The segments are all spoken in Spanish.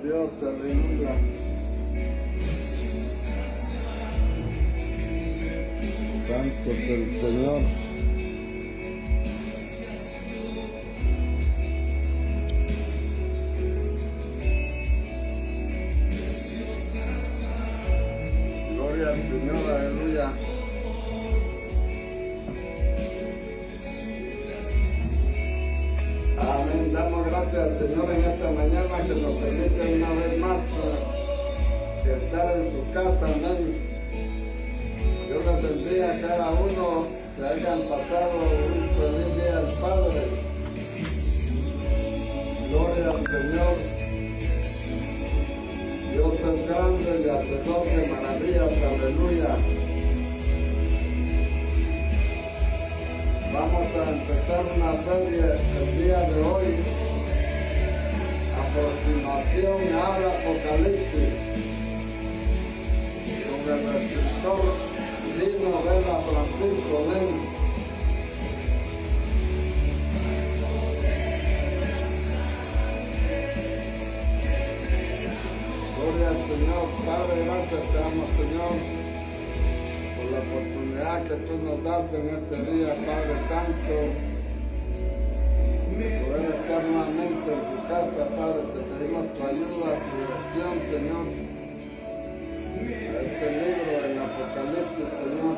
Dios, aleluya. Santo es el Señor. Gloria al Señor, aleluya. Amén. Damos gracias al Señor en esta mañana que nos permite una vez más estar en su casa. Amén. Dios les bendiga a cada uno que hayan pasado un feliz día al Padre. Gloria al Señor. Dios es grande y hacedor de maravillas. Aleluya. Vamos a empezar una serie el día de hoy. Aproximación al Apocalipsis. Con el escritor Lino Vela Francisco. Amén. Gloria al Señor. Padre, gracias te damos, Señor, por la oportunidad que tú nos das en este día, Padre Santo, poder estar nuevamente en tu casa, Padre. Te pedimos tu ayuda, tu dirección, Señor, a este libro del Apocalipsis, Señor.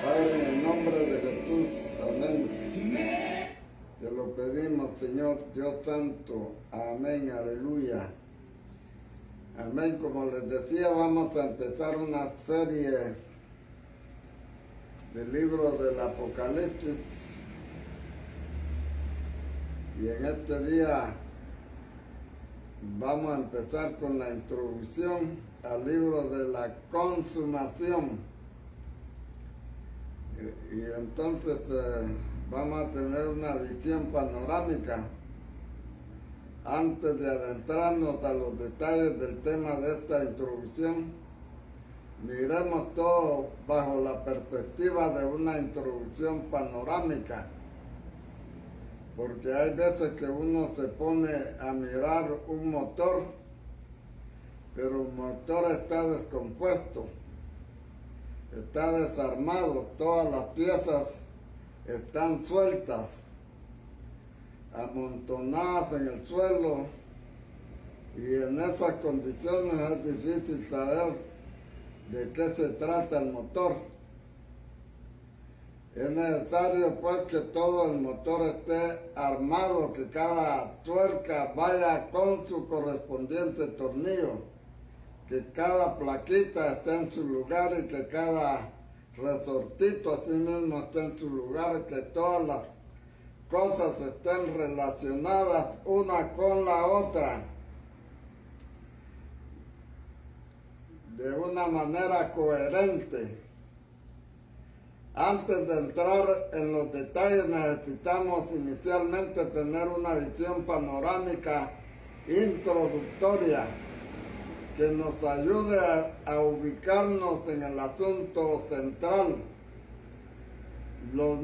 Padre, en el nombre de Jesús, amén. Te lo pedimos, Señor, Dios Santo, amén, aleluya. Amén. Como les decía, vamos a empezar una serie de libros del Apocalipsis. Y en este día vamos a empezar con la introducción al libro de la consumación. Y entonces vamos a tener una visión panorámica. Antes de adentrarnos a los detalles del tema de esta introducción, miremos todo bajo la perspectiva de una introducción panorámica, porque hay veces que uno se pone a mirar un motor, pero el motor está descompuesto, está desarmado, todas las piezas están sueltas, amontonadas en el suelo, y en esas condiciones es difícil saber de qué se trata el motor. Es necesario pues que todo el motor esté armado, que cada tuerca vaya con su correspondiente tornillo, que cada plaquita esté en su lugar y que cada resortito así mismo esté en su lugar, que todas las cosas estén relacionadas una con la otra de una manera coherente. Antes de entrar en los detalles necesitamos inicialmente tener una visión panorámica introductoria que nos ayude a ubicarnos en el asunto central. Lo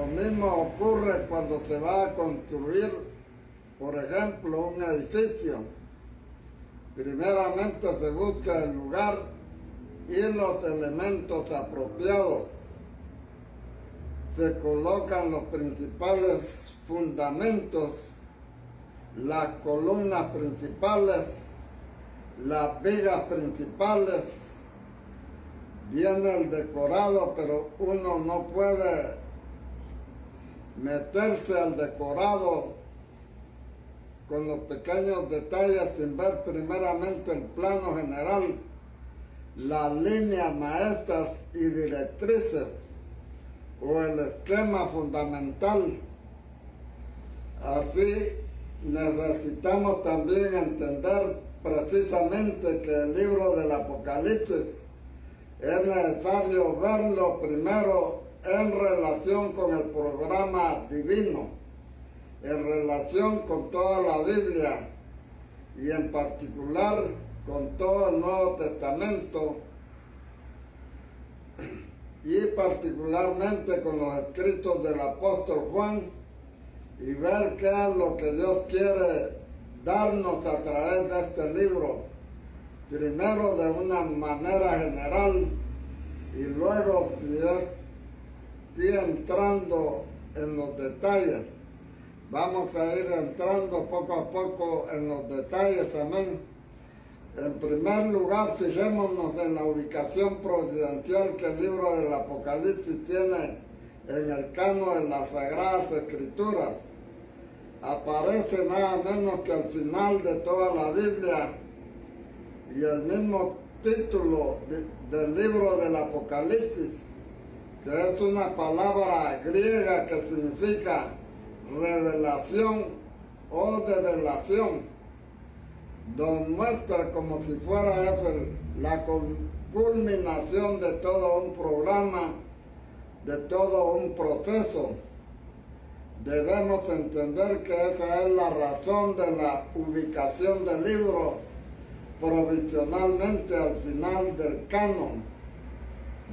mismo ocurre cuando se va a construir, por ejemplo, un edificio. Primeramente se busca el lugar y los elementos apropiados. Se colocan los principales fundamentos, las columnas principales, las vigas principales. Viene el decorado, pero uno no puede meterse al decorado con los pequeños detalles sin ver primeramente el plano general, las líneas maestras y directrices o el esquema fundamental. Así necesitamos también entender precisamente que el libro del Apocalipsis es necesario verlo primero en relación con el programa divino, en relación con toda la Biblia y en particular con todo el Nuevo Testamento y particularmente con los escritos del apóstol Juan y ver qué es lo que Dios quiere darnos a través de este libro. Primero de una manera general y luego si entrando en los detalles. Vamos a ir entrando poco a poco en los detalles también. En primer lugar, fijémonos en la ubicación providencial que el libro del Apocalipsis tiene en el canon de las Sagradas Escrituras. Aparece nada menos que al final de toda la Biblia y el mismo título del libro del Apocalipsis, que es una palabra griega que significa revelación o develación, nos muestra como si fuera la culminación de todo un programa, de todo un proceso. Debemos entender que esa es la razón de la ubicación del libro provisionalmente al final del canon,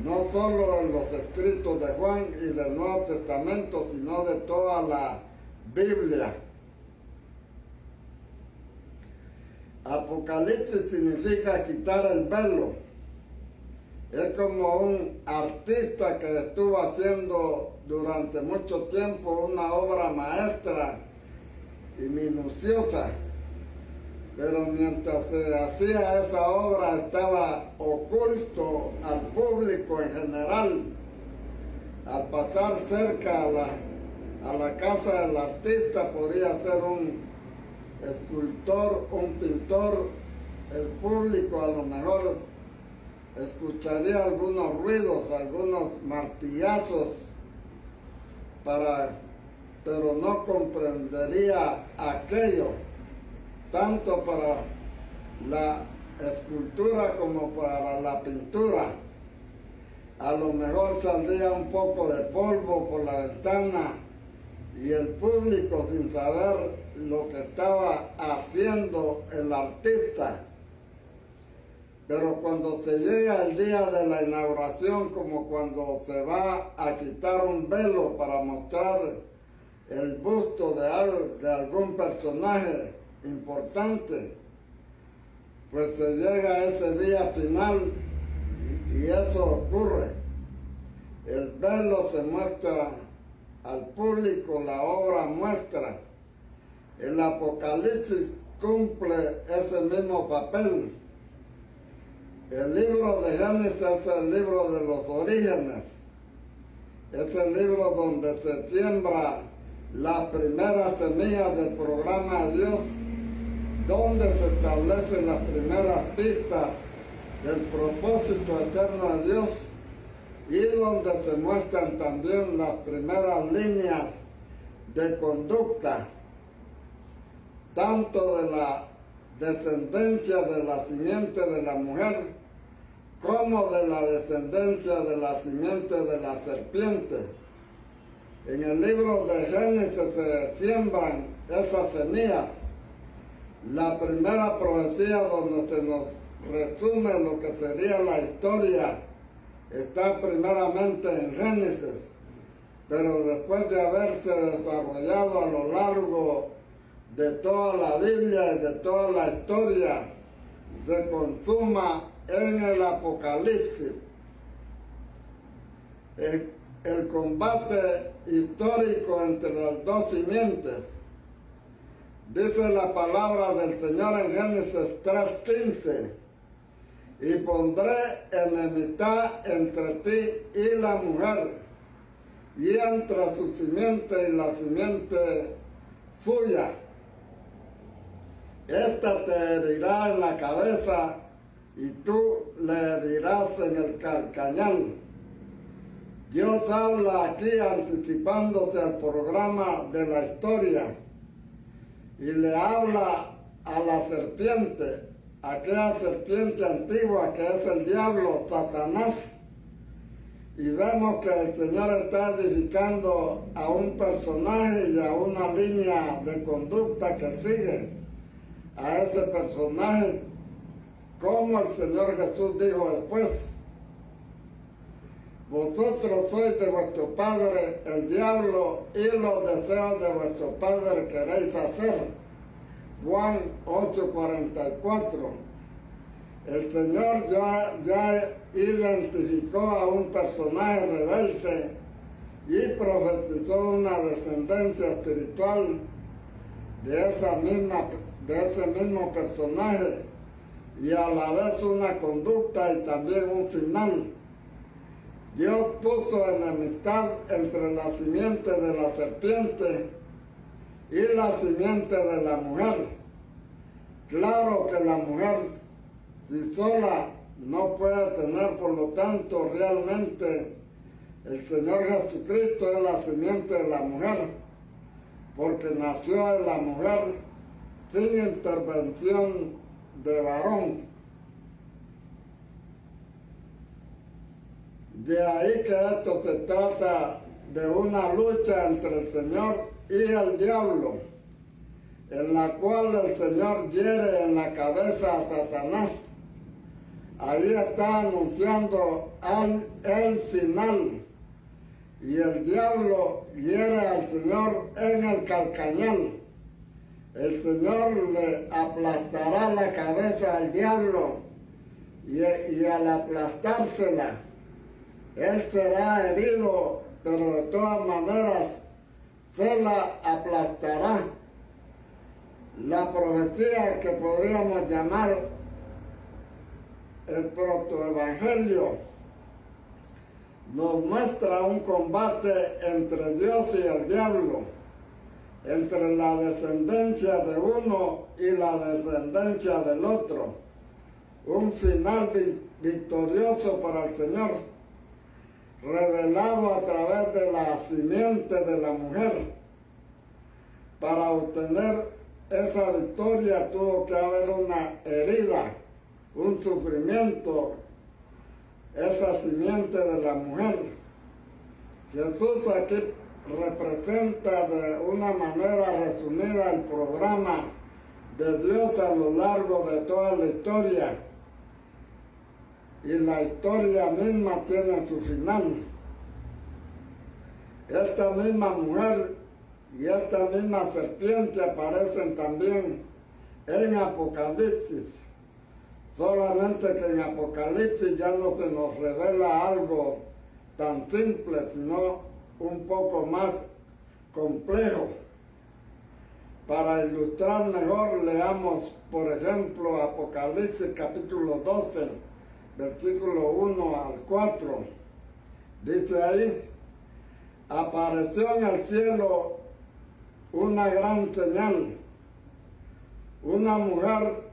no solo en los escritos de Juan y del Nuevo Testamento, sino de toda la Biblia. Apocalipsis significa quitar el velo. Es como un artista que estuvo haciendo durante mucho tiempo una obra maestra y minuciosa, pero mientras se hacía esa obra estaba oculto al público en general. Al pasar cerca a la casa del artista podía ser un escultor, un pintor, el público a lo mejor escucharía algunos ruidos, algunos martillazos, pero no comprendería aquello, tanto para la escultura como para la pintura. A lo mejor saldría un poco de polvo por la ventana y el público, sin saber lo que estaba haciendo el artista. Pero cuando se llega el día de la inauguración, como cuando se va a quitar un velo para mostrar el busto de algún personaje importante, pues se llega a ese día final y eso ocurre. El velo se muestra al público, la obra muestra. El Apocalipsis cumple ese mismo papel. El libro de Génesis es el libro de los orígenes. Es el libro donde se siembra la primera semilla del programa de Dios, donde se establecen las primeras pistas del propósito eterno de Dios y donde se muestran también las primeras líneas de conducta, tanto de la descendencia de la simiente de la mujer como de la descendencia de la simiente de la serpiente. En el libro de Génesis se siembran esas semillas. La primera profecía donde se nos resume lo que sería la historia está primeramente en Génesis, pero después de haberse desarrollado a lo largo de toda la Biblia y de toda la historia, se consuma en el Apocalipsis. El combate histórico entre las dos simientes. Dice la palabra del Señor en Génesis 3:15, y pondré enemistad entre ti y la mujer, y entre su simiente y la simiente suya. Esta te herirá en la cabeza y tú le herirás en el calcañal. Dios habla aquí anticipándose al programa de la historia y le habla a la serpiente, aquella serpiente antigua que es el diablo, Satanás. Y vemos que el Señor está edificando a un personaje y a una línea de conducta que sigue a ese personaje, como el Señor Jesús dijo después. Vosotros sois de vuestro padre el diablo y los deseos de vuestro padre queréis hacer. Juan 8:44. El Señor ya identificó a un personaje rebelde y profetizó una descendencia espiritual de ese mismo personaje y a la vez una conducta y también un final. Dios puso enemistad entre la simiente de la serpiente y la simiente de la mujer. Claro que la mujer, si sola, no puede tener, por lo tanto, realmente el Señor Jesucristo es la simiente de la mujer, porque nació de la mujer sin intervención de varón. De ahí que esto se trata de una lucha entre el Señor y el diablo, en la cual el Señor hiere en la cabeza a Satanás. Ahí está anunciando el final. Y el diablo hiere al Señor en el calcañal. El Señor le aplastará la cabeza al diablo y al aplastársela, él será herido, pero de todas maneras se la aplastará. La profecía que podríamos llamar el protoevangelio nos muestra un combate entre Dios y el diablo, entre la descendencia de uno y la descendencia del otro. Un final victorioso para el Señor, revelado a través de la simiente de la mujer. Para obtener esa victoria tuvo que haber una herida, un sufrimiento, esa simiente de la mujer. Jesús aquí representa de una manera resumida el programa de Dios a lo largo de toda la historia. Y la historia misma tiene su final. Esta misma mujer y esta misma serpiente aparecen también en Apocalipsis. Solamente que en Apocalipsis ya no se nos revela algo tan simple, sino un poco más complejo. Para ilustrar mejor, leamos, por ejemplo, Apocalipsis capítulo 12, versículo 1 al 4. Dice ahí: apareció en el cielo una gran señal, una mujer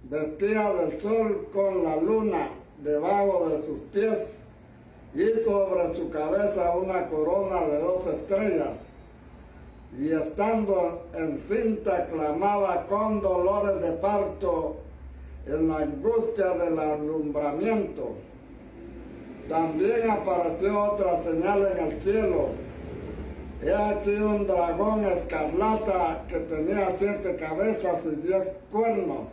vestida del sol con la luna debajo de sus pies y sobre su cabeza una corona de 2 estrellas. Y estando encinta clamaba con dolores de parto en la angustia del alumbramiento. También apareció otra señal en el cielo. He aquí un dragón escarlata que tenía 7 cabezas y 10 cuernos,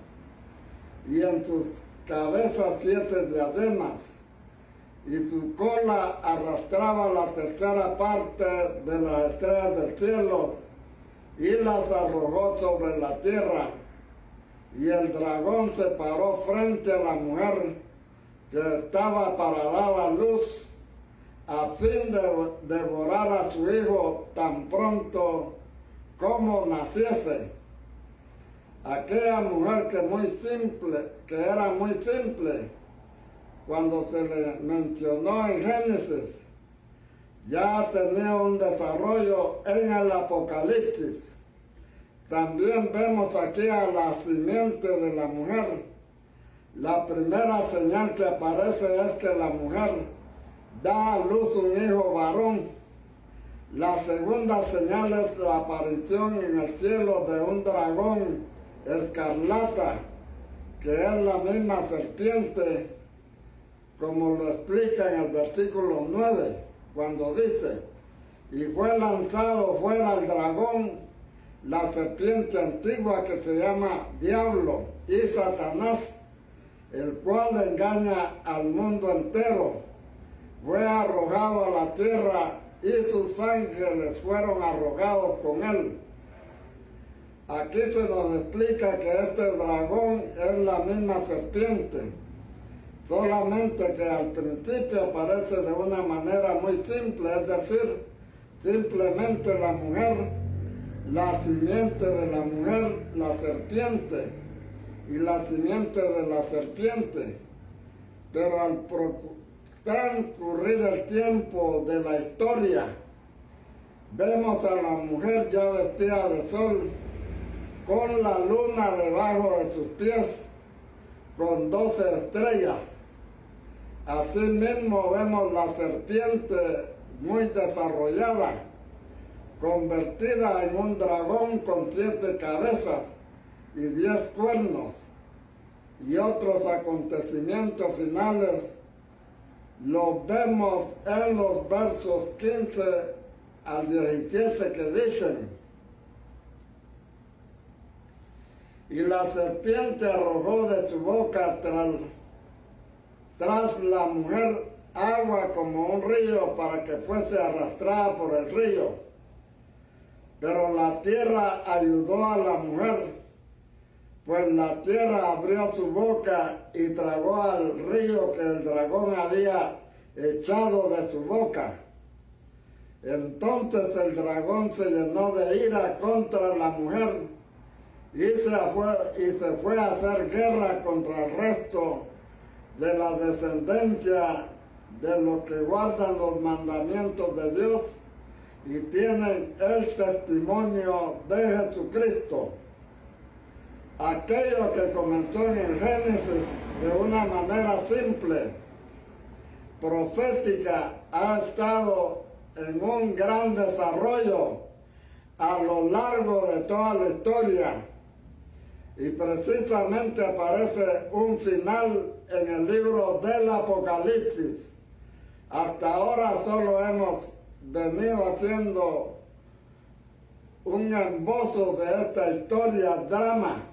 y en sus cabezas 7 diademas, y su cola arrastraba la tercera parte de las estrellas del cielo y las arrojó sobre la tierra. Y el dragón se paró frente a la mujer que estaba para dar a luz, a fin de devorar a su hijo tan pronto como naciese. Aquella mujer que era muy simple, cuando se le mencionó en Génesis, ya tenía un desarrollo en el Apocalipsis. También vemos aquí a la simiente de la mujer. La primera señal que aparece es que la mujer da a luz un hijo varón. La segunda señal es la aparición en el cielo de un dragón escarlata, que es la misma serpiente, como lo explica en el versículo 9, cuando dice: y fue lanzado fuera el dragón, la serpiente antigua que se llama Diablo y Satanás, el cual engaña al mundo entero. fue arrojado a la tierra y sus ángeles fueron arrojados con él. Aquí se nos explica que este dragón es la misma serpiente, solamente que al principio aparece de una manera muy simple, es decir, simplemente la mujer, la simiente de la mujer, la serpiente, y la simiente de la serpiente. Pero al transcurrir el tiempo de la historia, vemos a la mujer ya vestida de sol, con la luna debajo de sus pies, con 12 estrellas. Asimismo vemos la serpiente muy desarrollada, convertida en un dragón con 7 cabezas y 10 cuernos, y otros acontecimientos finales los vemos en los versos 15 al 17 que dicen: y la serpiente arrojó de su boca tras la mujer agua como un río para que fuese arrastrada por el río. Pero la tierra ayudó a la mujer, pues la tierra abrió su boca y tragó al río que el dragón había echado de su boca. Entonces el dragón se llenó de ira contra la mujer y se fue a hacer guerra contra el resto de la descendencia de los que guardan los mandamientos de Dios y tienen el testimonio de Jesucristo. Aquello que comenzó en el Génesis de una manera simple, profética, ha estado en un gran desarrollo a lo largo de toda la historia, y precisamente aparece un final en el libro del Apocalipsis. Hasta ahora solo hemos venido haciendo un esbozo de esta historia, drama,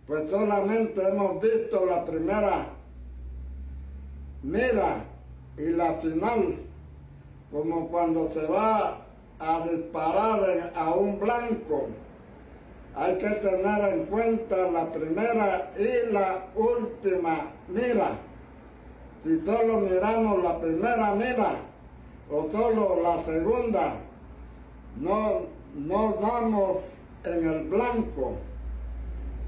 pues solamente hemos visto la primera mira y la final, como cuando se va a disparar a un blanco. Hay que tener en cuenta la primera y la última mira. Si solo miramos la primera mira o solo la segunda, no damos en el blanco.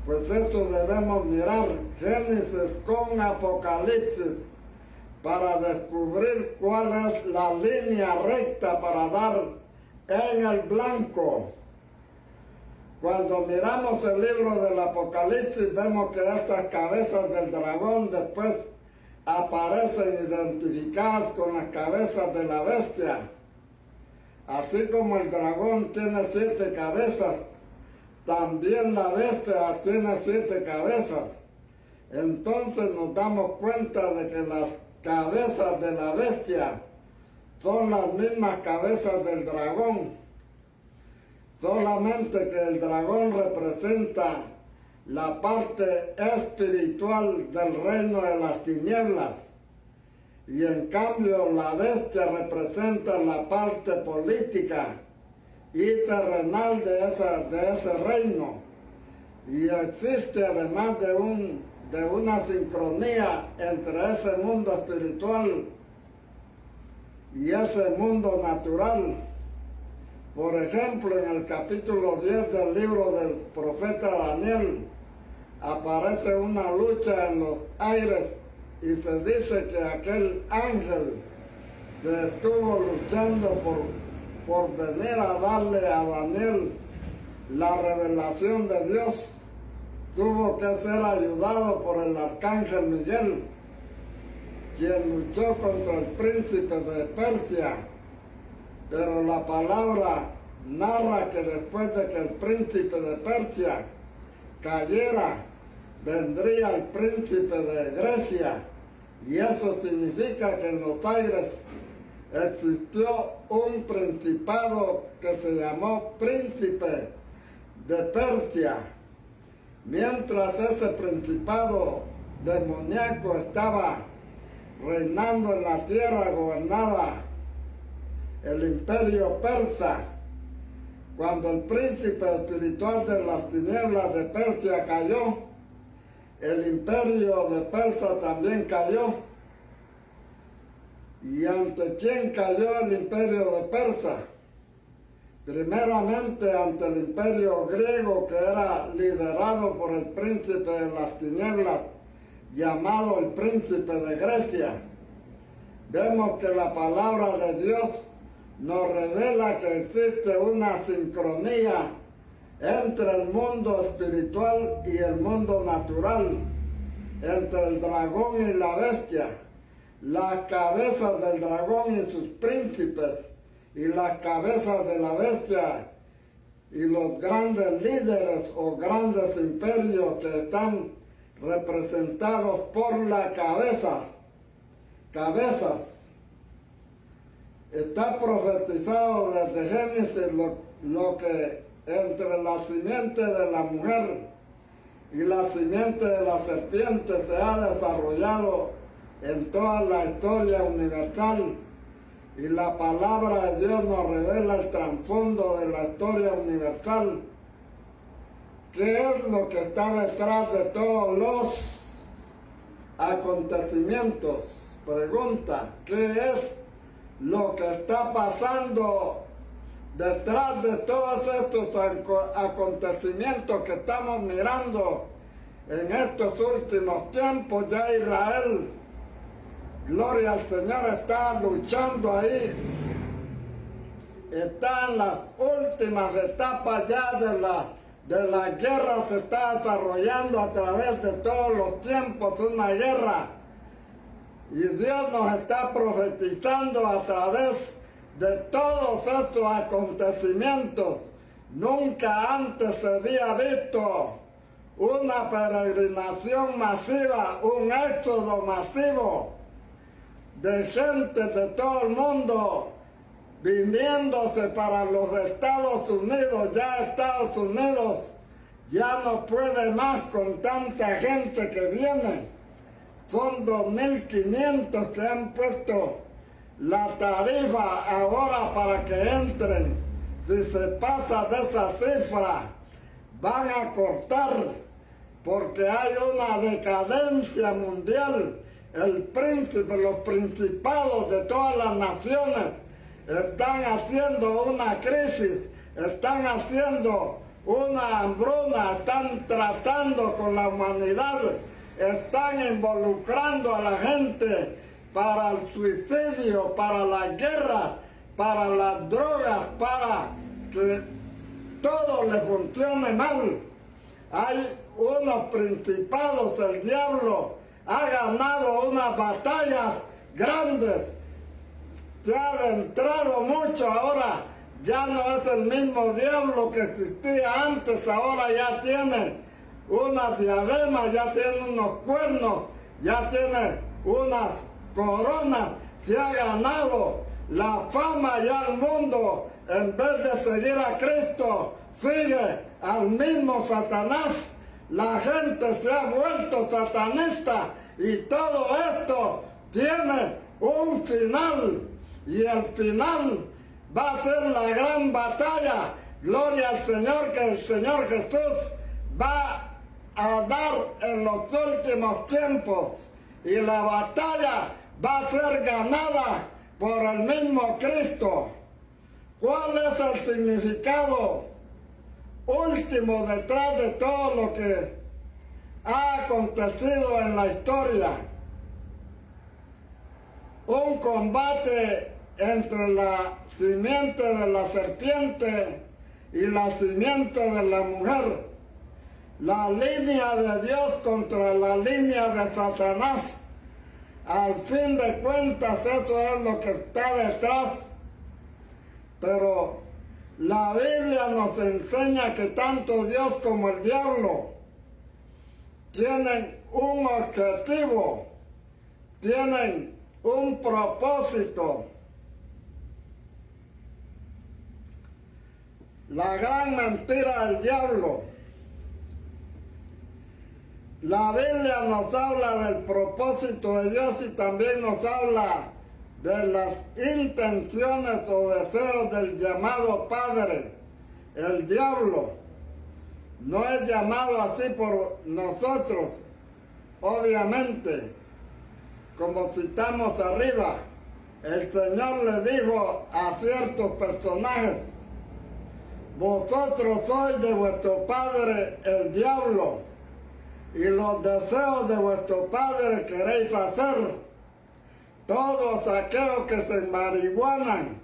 Pues eso debemos mirar Génesis con Apocalipsis para descubrir cuál es la línea recta para dar en el blanco. Cuando miramos el libro del Apocalipsis vemos que estas cabezas del dragón después aparecen identificadas con las cabezas de la bestia. Así como el dragón tiene 7 cabezas, también la bestia tiene 7 cabezas. Entonces nos damos cuenta de que las cabezas de la bestia son las mismas cabezas del dragón. Solamente que el dragón representa la parte espiritual del reino de las tinieblas, y en cambio la bestia representa la parte política y terrenal de ese reino. Y existe además de una sincronía entre ese mundo espiritual y ese mundo natural. Por ejemplo, en el capítulo 10 del libro del profeta Daniel aparece una lucha en los aires y se dice que aquel ángel que estuvo luchando por venir a darle a Daniel la revelación de Dios tuvo que ser ayudado por el arcángel Miguel, quien luchó contra el príncipe de Persia. Pero la palabra narra que después de que el príncipe de Persia cayera, vendría el príncipe de Grecia, y eso significa que en los aires existió un principado que se llamó príncipe de Persia. Mientras ese principado demoníaco estaba reinando en la tierra gobernada el imperio persa. Cuando el príncipe espiritual de las tinieblas de Persia cayó, el imperio de Persia también cayó. ¿Y ante quién cayó el imperio de Persia? Primeramente ante el imperio griego, que era liderado por el príncipe de las tinieblas, llamado el príncipe de Grecia. Vemos que la palabra de Dios nos revela que existe una sincronía entre el mundo espiritual y el mundo natural, entre el dragón y la bestia, las cabezas del dragón y sus príncipes, y las cabezas de la bestia, y los grandes líderes o grandes imperios que están representados por la cabezas. Está profetizado desde Génesis lo que entre la simiente de la mujer y la simiente de la serpiente se ha desarrollado en toda la historia universal, y la palabra de Dios nos revela el trasfondo de la historia universal. ¿Qué es lo que está detrás de todos los acontecimientos? Pregunta, ¿qué es lo que está pasando detrás de todos estos acontecimientos que estamos mirando en estos últimos tiempos? Ya Israel, gloria al Señor, está luchando ahí. Está en las últimas etapas ya de la guerra. Se está desarrollando a través de todos los tiempos una guerra. Y Dios nos está profetizando a través de todos estos acontecimientos. Nunca antes se había visto una peregrinación masiva, un éxodo masivo de gente de todo el mundo viniéndose para los Estados Unidos. Ya Estados Unidos ya no puede más con tanta gente que viene. Son 2.500 que han puesto la tarifa ahora para que entren. Si se pasa de esa cifra, van a cortar, porque hay una decadencia mundial. El príncipe, los principados de todas las naciones están haciendo una crisis, están haciendo una hambruna, están tratando con la humanidad, están involucrando a la gente para el suicidio, para la guerra, para las drogas, para que todo le funcione mal. Hay unos principados, el diablo ha ganado unas batallas grandes, se ha adentrado mucho. Ahora ya no es el mismo diablo que existía antes, ahora ya tiene unas diademas, ya tiene unos cuernos, ya tiene unas coronas, se ha ganado la fama ya al mundo. En vez de seguir a Cristo, sigue al mismo Satanás. La gente se ha vuelto satanista, y todo esto tiene un final, y el final va a ser la gran batalla. Gloria al Señor, que el Señor Jesús va a dar en los últimos tiempos, y la batalla va a ser ganada por el mismo Cristo. ¿Cuál es el significado último detrás de todo lo que ha acontecido en la historia? Un combate entre la simiente de la serpiente y la simiente de la mujer. La línea de Dios contra la línea de Satanás. Al fin de cuentas, eso es lo que está detrás. Pero la Biblia nos enseña que tanto Dios como el diablo tienen un objetivo, tienen un propósito. La gran mentira del diablo La Biblia nos habla del propósito de Dios y también nos habla de las intenciones o deseos del llamado Padre, el diablo. No es llamado así por nosotros, obviamente, como citamos arriba. El Señor le dijo a ciertos personajes: vosotros sois de vuestro padre el diablo, y los deseos de vuestro padre queréis hacer. Todos aquellos que se marihuanan,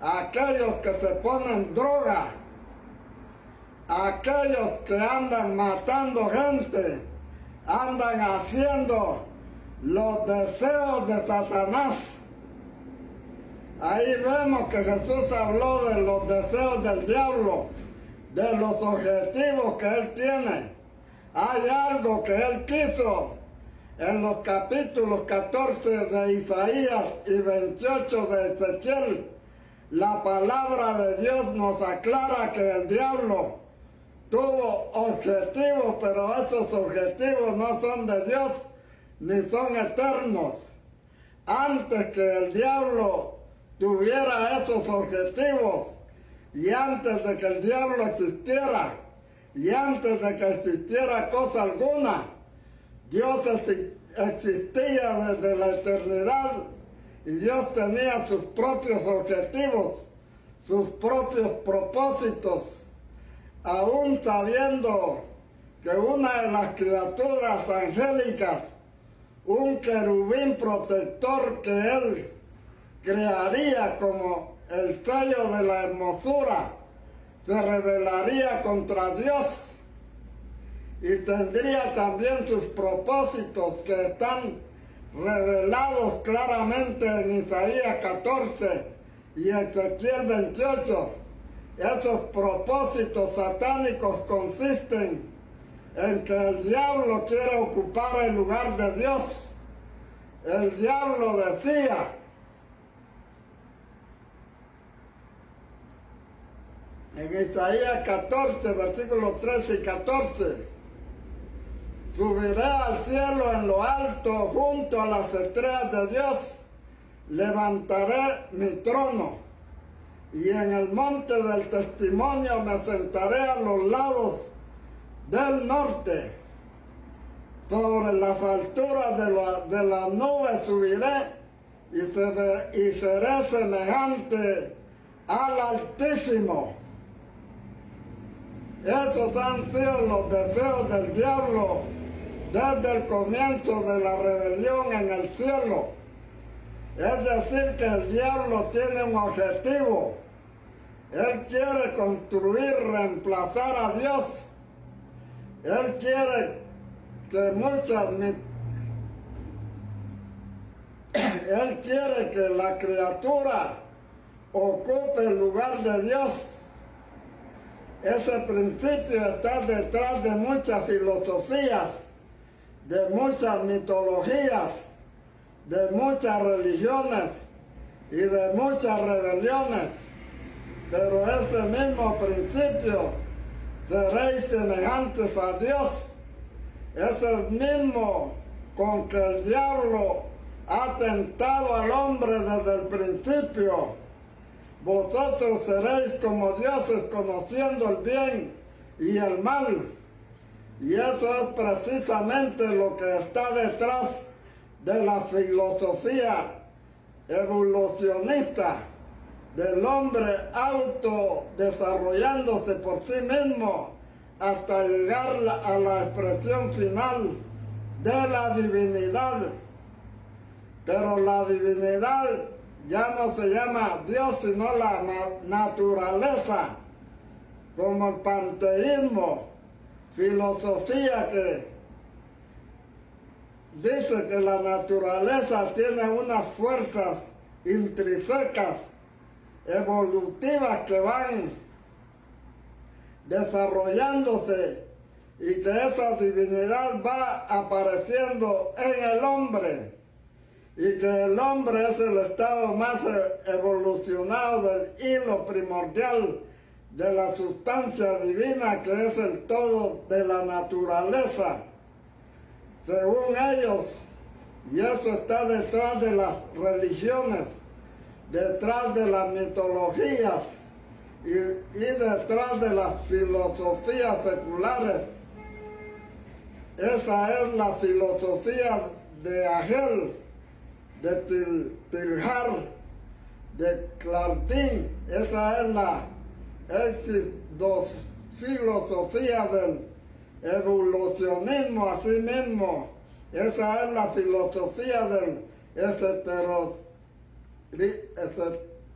aquellos que se ponen droga, aquellos que andan matando gente, andan haciendo los deseos de Satanás. Ahí vemos que Jesús habló de los deseos del diablo, de los objetivos que él tiene. Hay algo que él quiso en los capítulos 14 de Isaías y 28 de Ezequiel. La palabra de Dios nos aclara que el diablo tuvo objetivos, pero esos objetivos no son de Dios ni son eternos. Antes que el diablo tuviera esos objetivos, y antes de que el diablo existiera, y antes de que existiera cosa alguna, Dios existía desde la eternidad, y Dios tenía sus propios objetivos, sus propios propósitos, aún sabiendo que una de las criaturas angélicas, un querubín protector que él crearía como el sello de la hermosura, se rebelaría contra Dios y tendría también sus propósitos que están revelados claramente en Isaías 14 y Ezequiel 28. Esos propósitos satánicos consisten en que el diablo quiere ocupar el lugar de Dios. El diablo decía: en Isaías 14, versículos 13 y 14, subiré al cielo en lo alto junto a las estrellas de Dios, levantaré mi trono, y en el monte del testimonio me sentaré a los lados del norte. Sobre las alturas de la nube subiré y seré semejante al Altísimo. Esos han sido los deseos del diablo desde el comienzo de la rebelión en el cielo. Es decir, que el diablo tiene un objetivo. Él quiere construir, reemplazar a Dios. Él quiere que Él quiere que la criatura ocupe el lugar de Dios. Ese principio está detrás de muchas filosofías, de muchas mitologías, de muchas religiones y de muchas rebeliones. Pero ese mismo principio, seréis semejantes a Dios, es el mismo con que el diablo ha tentado al hombre desde el principio. Vosotros seréis como dioses, conociendo el bien y el mal. Y eso es precisamente lo que está detrás de la filosofía evolucionista, del hombre autodesarrollándose por sí mismo hasta llegar a la expresión final de la divinidad. Pero la divinidad ya no se llama Dios, sino la naturaleza, como el panteísmo, filosofía que dice que la naturaleza tiene unas fuerzas intrínsecas, evolutivas, que van desarrollándose y que esa divinidad va apareciendo en el hombre, y que el hombre es el estado más evolucionado del hilo primordial de la sustancia divina, que es el todo de la naturaleza. según ellos, y eso está detrás de las religiones, detrás de las mitologías y detrás de las filosofías seculares. Esa es la filosofía de Hegel, de Tilhar, de Clartin. Esa es la filosofía del evolucionismo, así mismo. Esa es la filosofía del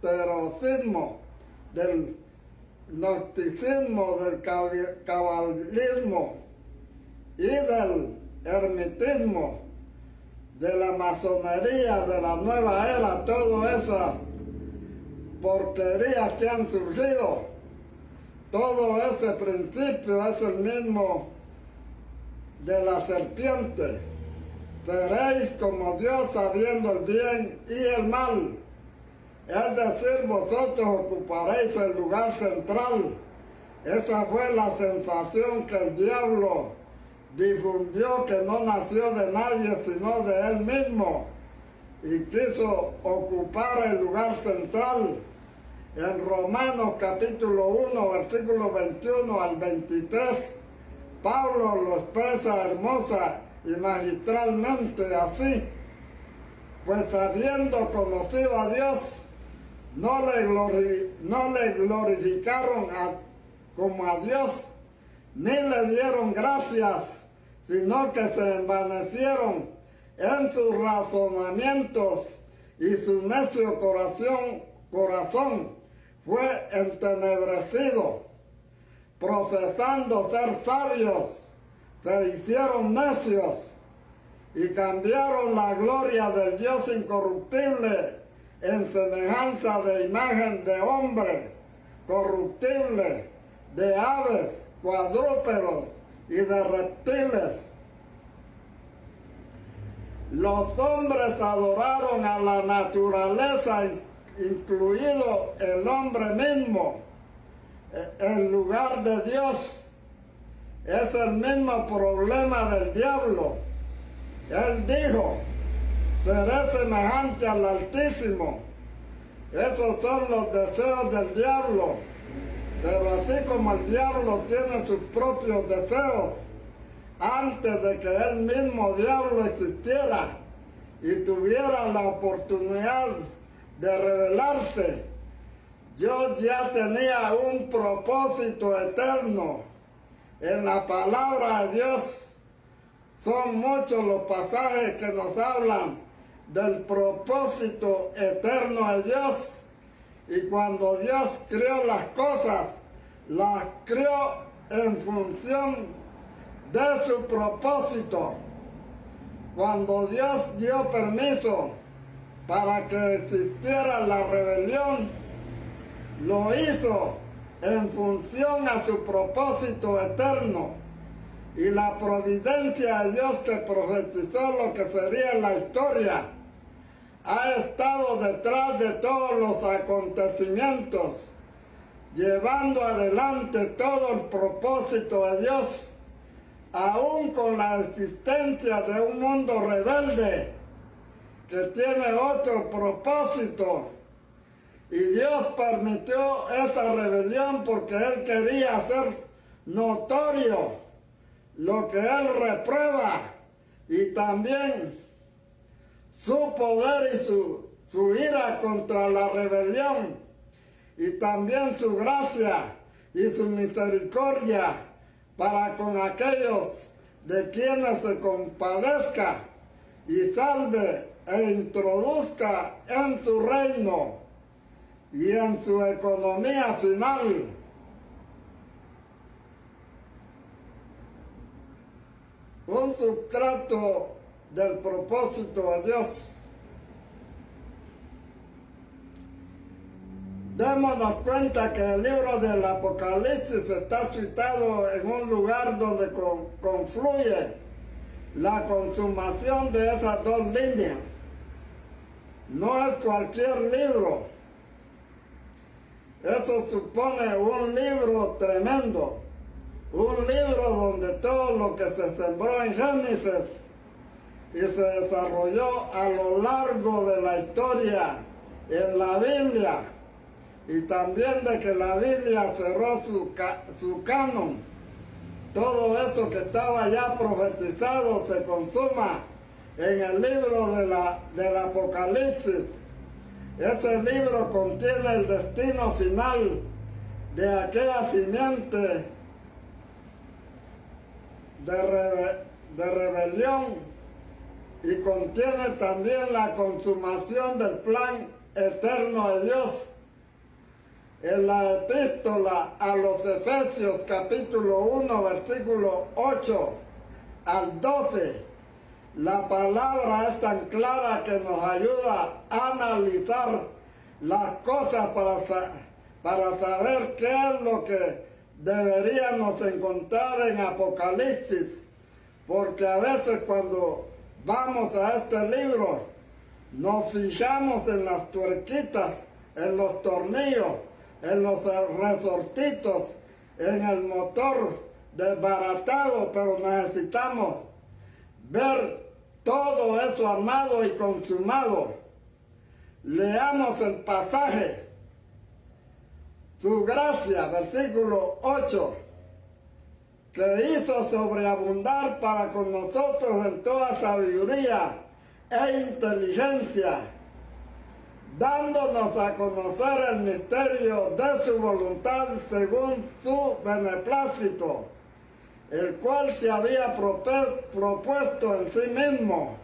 esotericismo, del gnosticismo, del cabalismo y del ermitismo, de la masonería, de la nueva era, todas esas porquerías que han surgido. Todo ese principio es el mismo de la serpiente. Seréis como Dios sabiendo el bien y el mal. Es decir, vosotros ocuparéis el lugar central. Esa fue la sensación que el diablo difundió, que no nació de nadie sino de él mismo, y quiso ocupar el lugar central. En Romanos capítulo 1, versículo 21 al 23, Pablo lo expresa hermosa y magistralmente así: pues habiendo conocido a Dios, no le glorificaron como a Dios, ni le dieron gracias, sino que se envanecieron en sus razonamientos, y su necio corazón fue entenebrecido. Profesando ser sabios, se hicieron necios y cambiaron la gloria del Dios incorruptible en semejanza de imagen de hombre corruptible, de aves, cuadrúpedos y de reptiles. Los hombres adoraron a la naturaleza, incluido el hombre mismo, en lugar de Dios. Es el mismo problema del diablo. Él dijo: seré semejante al Altísimo. Esos son los deseos del diablo. Pero así como el diablo tiene sus propios deseos, antes de que el mismo diablo existiera y tuviera la oportunidad de revelarse, Dios ya tenía un propósito eterno. En la palabra de Dios son muchos los pasajes que nos hablan del propósito eterno de Dios. Y cuando Dios creó las cosas, las creó en función de su propósito. Cuando Dios dio permiso para que existiera la rebelión, lo hizo en función a su propósito eterno. Y la providencia de Dios, que profetizó lo que sería la historia, ha estado detrás de todos los acontecimientos, llevando adelante todo el propósito de Dios, aún con la existencia de un mundo rebelde que tiene otro propósito. Y Dios permitió esta rebelión porque Él quería hacer notorio lo que Él reprueba, y también su poder y su ira contra la rebelión, y también su gracia y su misericordia para con aquellos de quienes se compadezca y salve e introduzca en su reino y en su economía final. Un sustrato del propósito de Dios. Démonos cuenta que el libro del Apocalipsis está situado en un lugar donde confluye la consumación de esas dos líneas. No es cualquier libro. Eso supone un libro tremendo. Un libro donde todo lo que se sembró en Génesis y se desarrolló a lo largo de la historia en la Biblia, y también de que la Biblia cerró su canon. Todo eso que estaba ya profetizado se consuma en el libro del Apocalipsis. Ese libro contiene el destino final de aquella simiente de rebelión, y contiene también la consumación del plan eterno de Dios. En la epístola a los Efesios capítulo 1 versículo 8 al 12, la palabra es tan clara que nos ayuda a analizar las cosas para saber qué es lo que deberíamos encontrar en Apocalipsis, porque a veces cuando vamos a este libro nos fijamos en las tuerquitas, en los tornillos, en los resortitos, en el motor desbaratado, pero necesitamos ver todo eso armado y consumado. Leamos el pasaje. Su gracia, versículo 8, que hizo sobreabundar para con nosotros en toda sabiduría e inteligencia, dándonos a conocer el misterio de su voluntad según su beneplácito, el cual se había propuesto en sí mismo,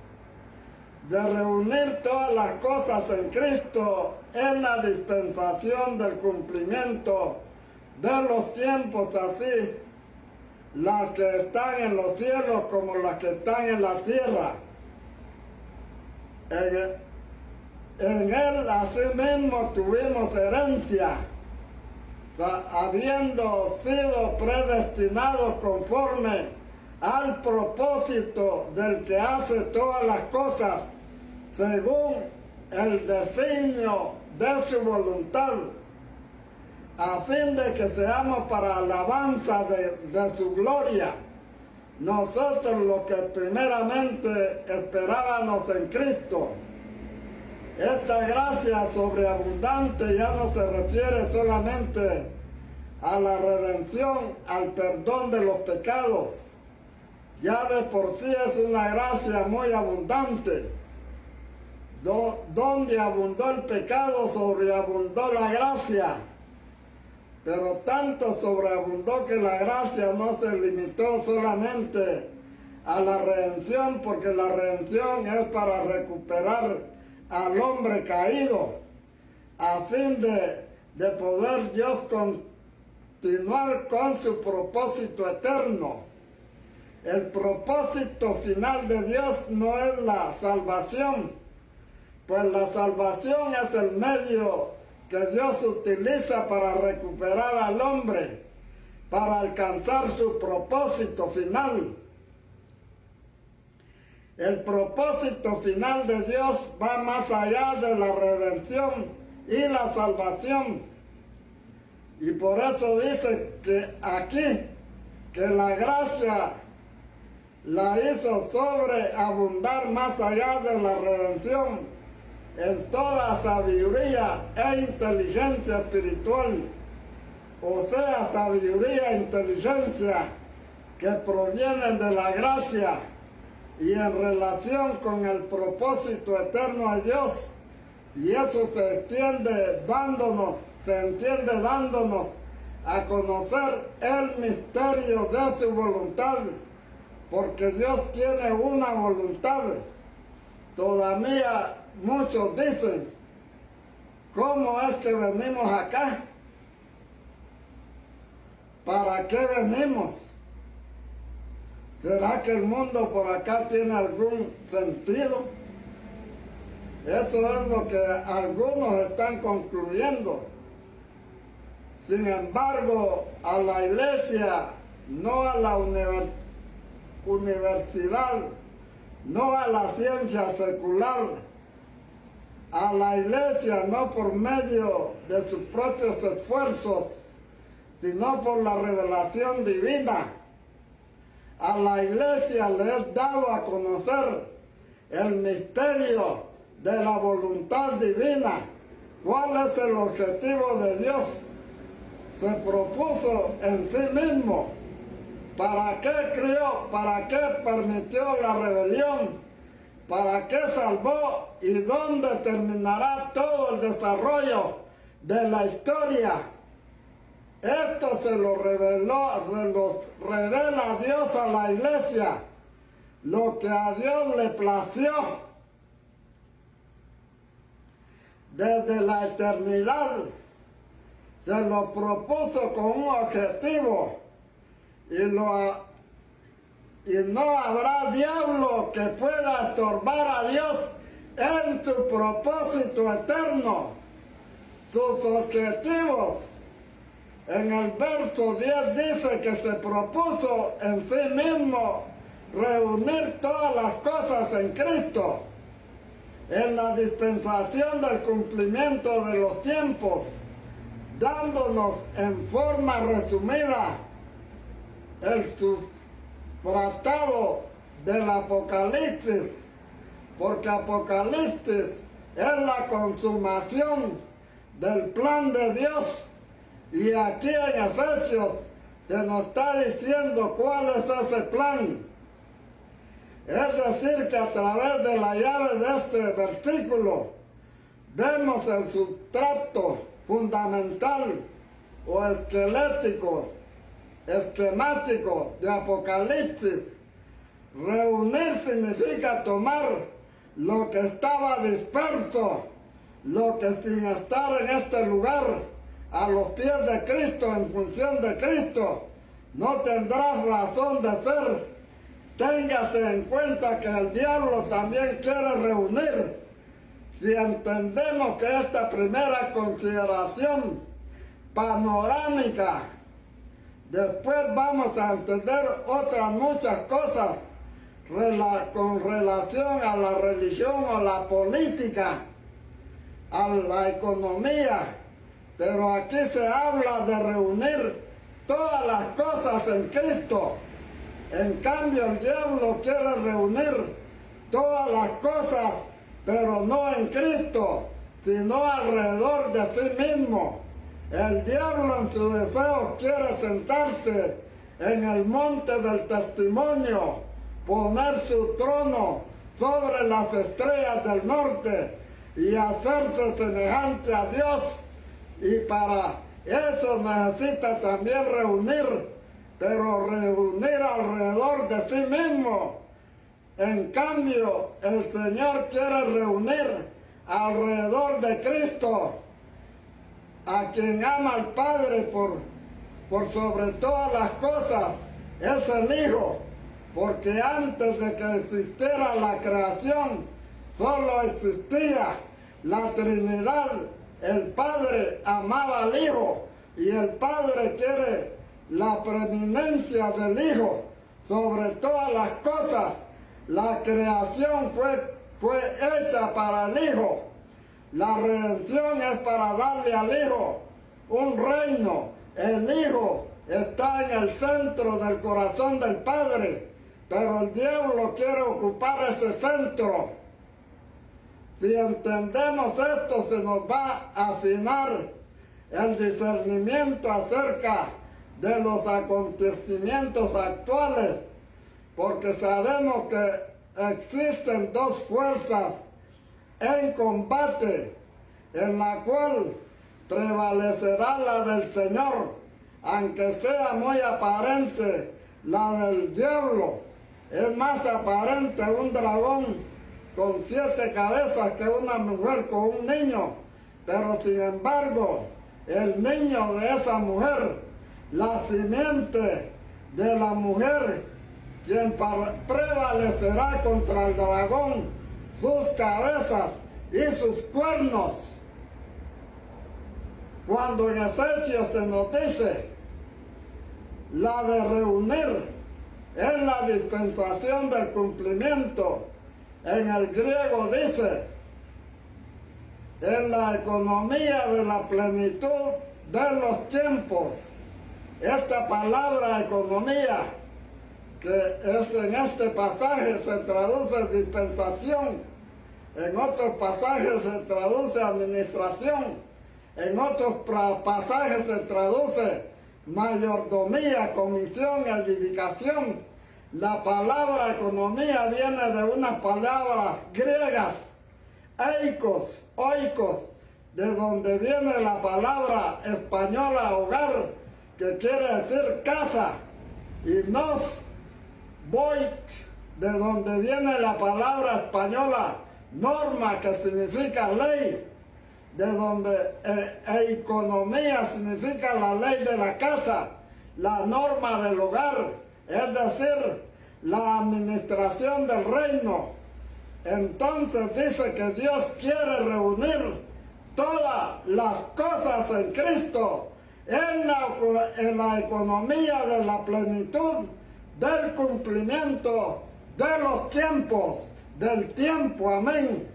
de reunir todas las cosas en Cristo en la dispensación del cumplimiento de los tiempos, así las que están en los cielos como las que están en la tierra. En él asimismo tuvimos herencia, habiendo sido predestinados conforme al propósito del que hace todas las cosas, según el designio de su voluntad, a fin de que seamos para alabanza de su gloria, nosotros los que primeramente esperábamos en Cristo. Esta gracia sobreabundante ya no se refiere solamente a la redención, al perdón de los pecados. Ya de por sí es una gracia muy abundante. Donde abundó el pecado, sobreabundó la gracia. Pero tanto sobreabundó que la gracia no se limitó solamente a la redención, porque la redención es para recuperar al hombre caído, a fin de poder Dios continuar con su propósito eterno. El propósito final de Dios no es la salvación, pues la salvación es el medio que Dios utiliza para recuperar al hombre, para alcanzar su propósito final. El propósito final de Dios va más allá de la redención y la salvación. Y por eso dice que aquí, que la gracia la hizo sobreabundar más allá de la redención, en toda sabiduría e inteligencia espiritual, o sea, sabiduría e inteligencia que provienen de la gracia y en relación con el propósito eterno de Dios, y eso se entiende dándonos a conocer el misterio de su voluntad, porque Dios tiene una voluntad. Todavía muchos dicen, ¿cómo es que venimos acá? ¿Para qué venimos? ¿Será que el mundo por acá tiene algún sentido? Eso es lo que algunos están concluyendo. Sin embargo, a la iglesia, no a la universidad, no a la ciencia secular, a la iglesia no por medio de sus propios esfuerzos, sino por la revelación divina. A la iglesia le es dado a conocer el misterio de la voluntad divina. ¿Cuál es el objetivo de Dios? Se propuso en sí mismo. ¿Para qué crió? ¿Para qué permitió la rebelión? ¿Para qué salvó? ¿Y dónde terminará todo el desarrollo de la historia? Esto se lo revela Dios a la iglesia, lo que a Dios le plació desde la eternidad. Se lo propuso con un objetivo y no habrá diablo que pueda estorbar a Dios en su propósito eterno, sus objetivos. En el verso 10 dice que se propuso en sí mismo reunir todas las cosas en Cristo, en la dispensación del cumplimiento de los tiempos, dándonos en forma resumida el tratado del Apocalipsis, porque Apocalipsis es la consumación del plan de Dios. Y aquí en Efesios se nos está diciendo cuál es ese plan. Es decir, que a través de la llave de este versículo vemos el sustrato fundamental o esquemático de Apocalipsis. Reunir significa tomar lo que estaba disperso, lo que sin estar en este lugar, a los pies de Cristo, en función de Cristo, no tendrás razón de ser. Téngase en cuenta que el diablo también quiere reunir. Si entendemos que esta primera consideración panorámica, después vamos a entender otras muchas cosas con relación a la religión o la política, a la economía. Pero aquí se habla de reunir todas las cosas en Cristo. En cambio, el diablo quiere reunir todas las cosas, pero no en Cristo, sino alrededor de sí mismo. El diablo en su deseo quiere sentarse en el monte del testimonio, poner su trono sobre las estrellas del norte y hacerse semejante a Dios. Y para eso necesita también reunir, pero reunir alrededor de sí mismo. En cambio, el Señor quiere reunir alrededor de Cristo, a quien ama al Padre por sobre todas las cosas, es el Hijo, porque antes de que existiera la creación, solo existía la Trinidad. El Padre amaba al Hijo y el Padre quiere la preeminencia del Hijo sobre todas las cosas. La creación fue hecha para el Hijo. La redención es para darle al Hijo un reino. El Hijo está en el centro del corazón del Padre, pero el diablo quiere ocupar ese centro. Si entendemos esto, se nos va a afinar el discernimiento acerca de los acontecimientos actuales, porque sabemos que existen dos fuerzas en combate, en la cual prevalecerá la del Señor, aunque sea muy aparente la del diablo. Es más aparente un dragón con 7 cabezas que una mujer con un niño, pero sin embargo, el niño de esa mujer, la simiente de la mujer, quien prevalecerá contra el dragón, sus cabezas y sus cuernos. Cuando en Efesios se nos dice la de reunir es la dispensación del cumplimiento, en el griego dice en la economía de la plenitud de los tiempos. Esta palabra economía que es en este pasaje se traduce dispensación, en otros pasajes se traduce administración, en otros pasajes se traduce mayordomía, comisión, edificación. La palabra economía viene de unas palabras griegas, oikos, de donde viene la palabra española hogar, que quiere decir casa, y nos, voit, de donde viene la palabra española norma, que significa ley, de donde economía significa la ley de la casa, la norma del hogar, es decir, la administración del reino. Entonces dice que Dios quiere reunir todas las cosas en Cristo, en la economía de la plenitud, del cumplimiento de los tiempos, del tiempo, amén.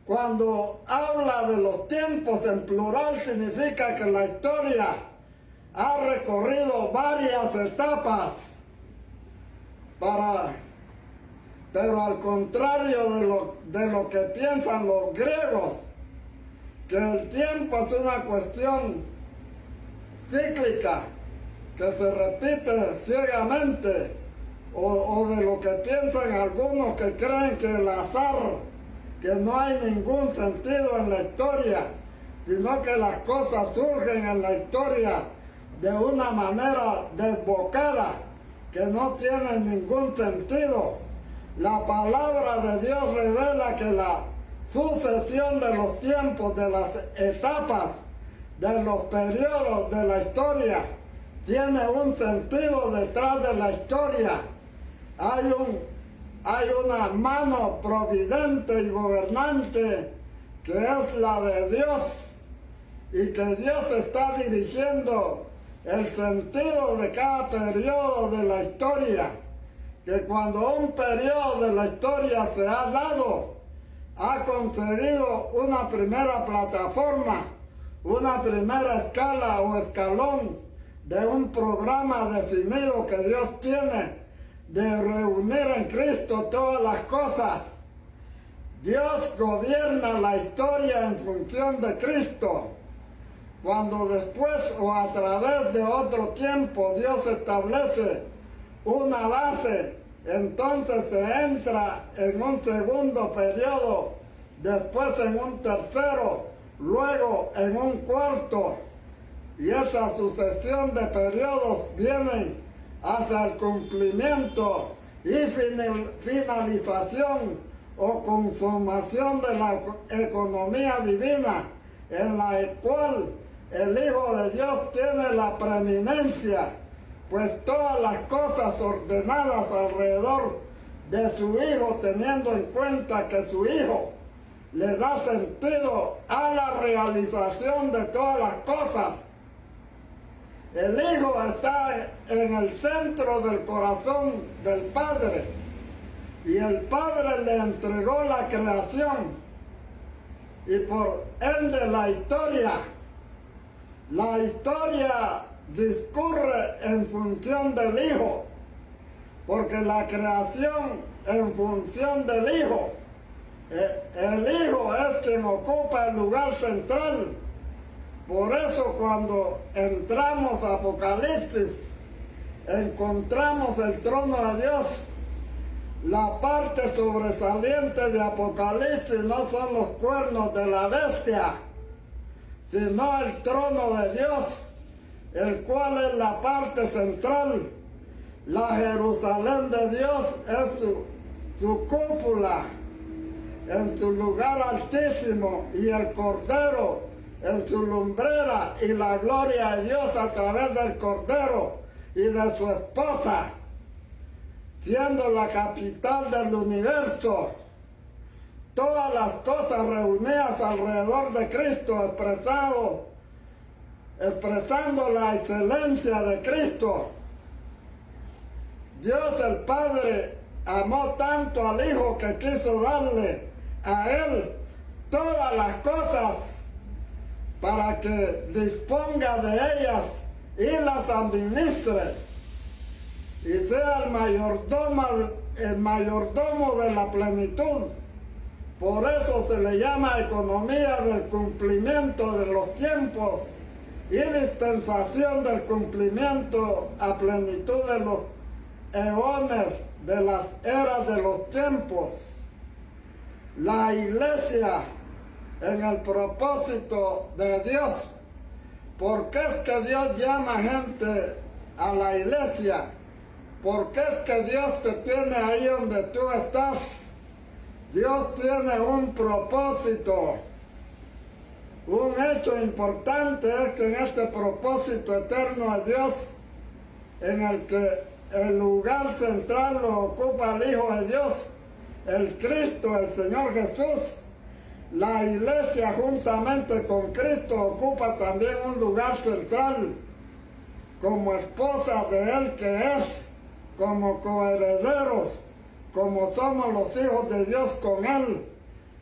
Cuando habla de los tiempos en plural significa que la historia ha recorrido varias etapas, pero al contrario de lo que piensan los griegos, que el tiempo es una cuestión cíclica, que se repite ciegamente, o de lo que piensan algunos que creen que el azar, que no hay ningún sentido en la historia, sino que las cosas surgen en la historia de una manera desbocada, que no tiene ningún sentido. La palabra de Dios revela que la sucesión de los tiempos, de las etapas, de los periodos de la historia, tiene un sentido detrás de la historia. Hay una mano providente y gobernante que es la de Dios, y que Dios está dirigiendo el sentido de cada periodo de la historia, que cuando un periodo de la historia se ha dado, ha conseguido una primera plataforma, una primera escala o escalón de un programa definido que Dios tiene de reunir en Cristo todas las cosas. Dios gobierna la historia en función de Cristo. Cuando después o a través de otro tiempo Dios establece una base, entonces se entra en un segundo periodo, después en un tercero, luego en un cuarto, y esa sucesión de periodos vienen hacia el cumplimiento y finalización o consumación de la economía divina, en la cual el Hijo de Dios tiene la preeminencia, pues todas las cosas ordenadas alrededor de su Hijo, teniendo en cuenta que su Hijo le da sentido a la realización de todas las cosas. El Hijo está en el centro del corazón del Padre, y el Padre le entregó la creación, y por ende la historia discurre en función del Hijo, porque la creación en función del Hijo, el Hijo es quien ocupa el lugar central. Por eso cuando entramos a Apocalipsis, encontramos el trono de Dios. La parte sobresaliente de Apocalipsis no son los cuernos de la bestia, sino el trono de Dios, el cual es la parte central. La Jerusalén de Dios es su cúpula, en su lugar altísimo, y el Cordero en su lumbrera, y la gloria de Dios a través del Cordero y de su esposa, siendo la capital del universo. Todas las cosas reunidas alrededor de Cristo, expresando la excelencia de Cristo. Dios el Padre amó tanto al Hijo que quiso darle a Él todas las cosas para que disponga de ellas y las administre. y sea el mayordomo de la plenitud. Por eso se le llama economía del cumplimiento de los tiempos y dispensación del cumplimiento a plenitud de los eones, de las eras de los tiempos. La iglesia en el propósito de Dios. ¿Por qué es que Dios llama gente a la iglesia? ¿Por qué es que Dios te tiene ahí donde tú estás? Dios tiene un propósito. Un hecho importante es que en este propósito eterno de Dios, en el que el lugar central lo ocupa el Hijo de Dios, el Cristo, el Señor Jesús, la iglesia juntamente con Cristo ocupa también un lugar central como esposa de Él que es, como coherederos, como somos los hijos de Dios con Él.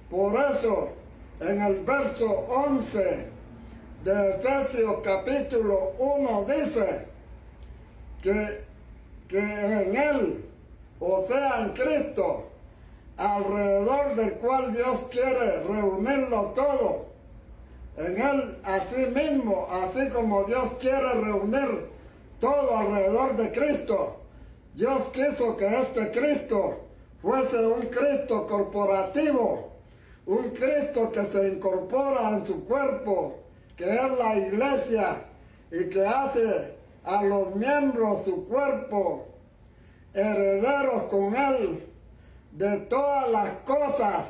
Por eso, en el verso 11 de Efesios capítulo 1 dice que en Él, o sea en Cristo, alrededor del cual Dios quiere reunirlo todo, en Él así mismo, así como Dios quiere reunir todo alrededor de Cristo, Dios quiso que este Cristo fuese un Cristo corporativo, un Cristo que se incorpora en su cuerpo, que es la iglesia, y que hace a los miembros su cuerpo herederos con Él de todas las cosas,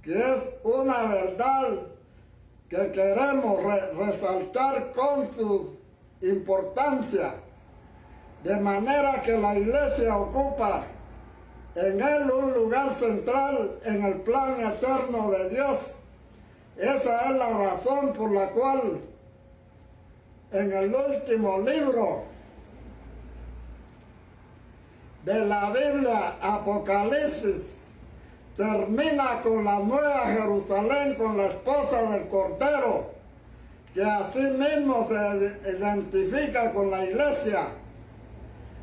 que es una verdad que queremos resaltar con su importancia, de manera que la iglesia ocupa en Él un lugar central en el plan eterno de Dios. Esa es la razón por la cual en el último libro de la Biblia, Apocalipsis, termina con la nueva Jerusalén, con la esposa del Cordero, que así mismo se identifica con la iglesia.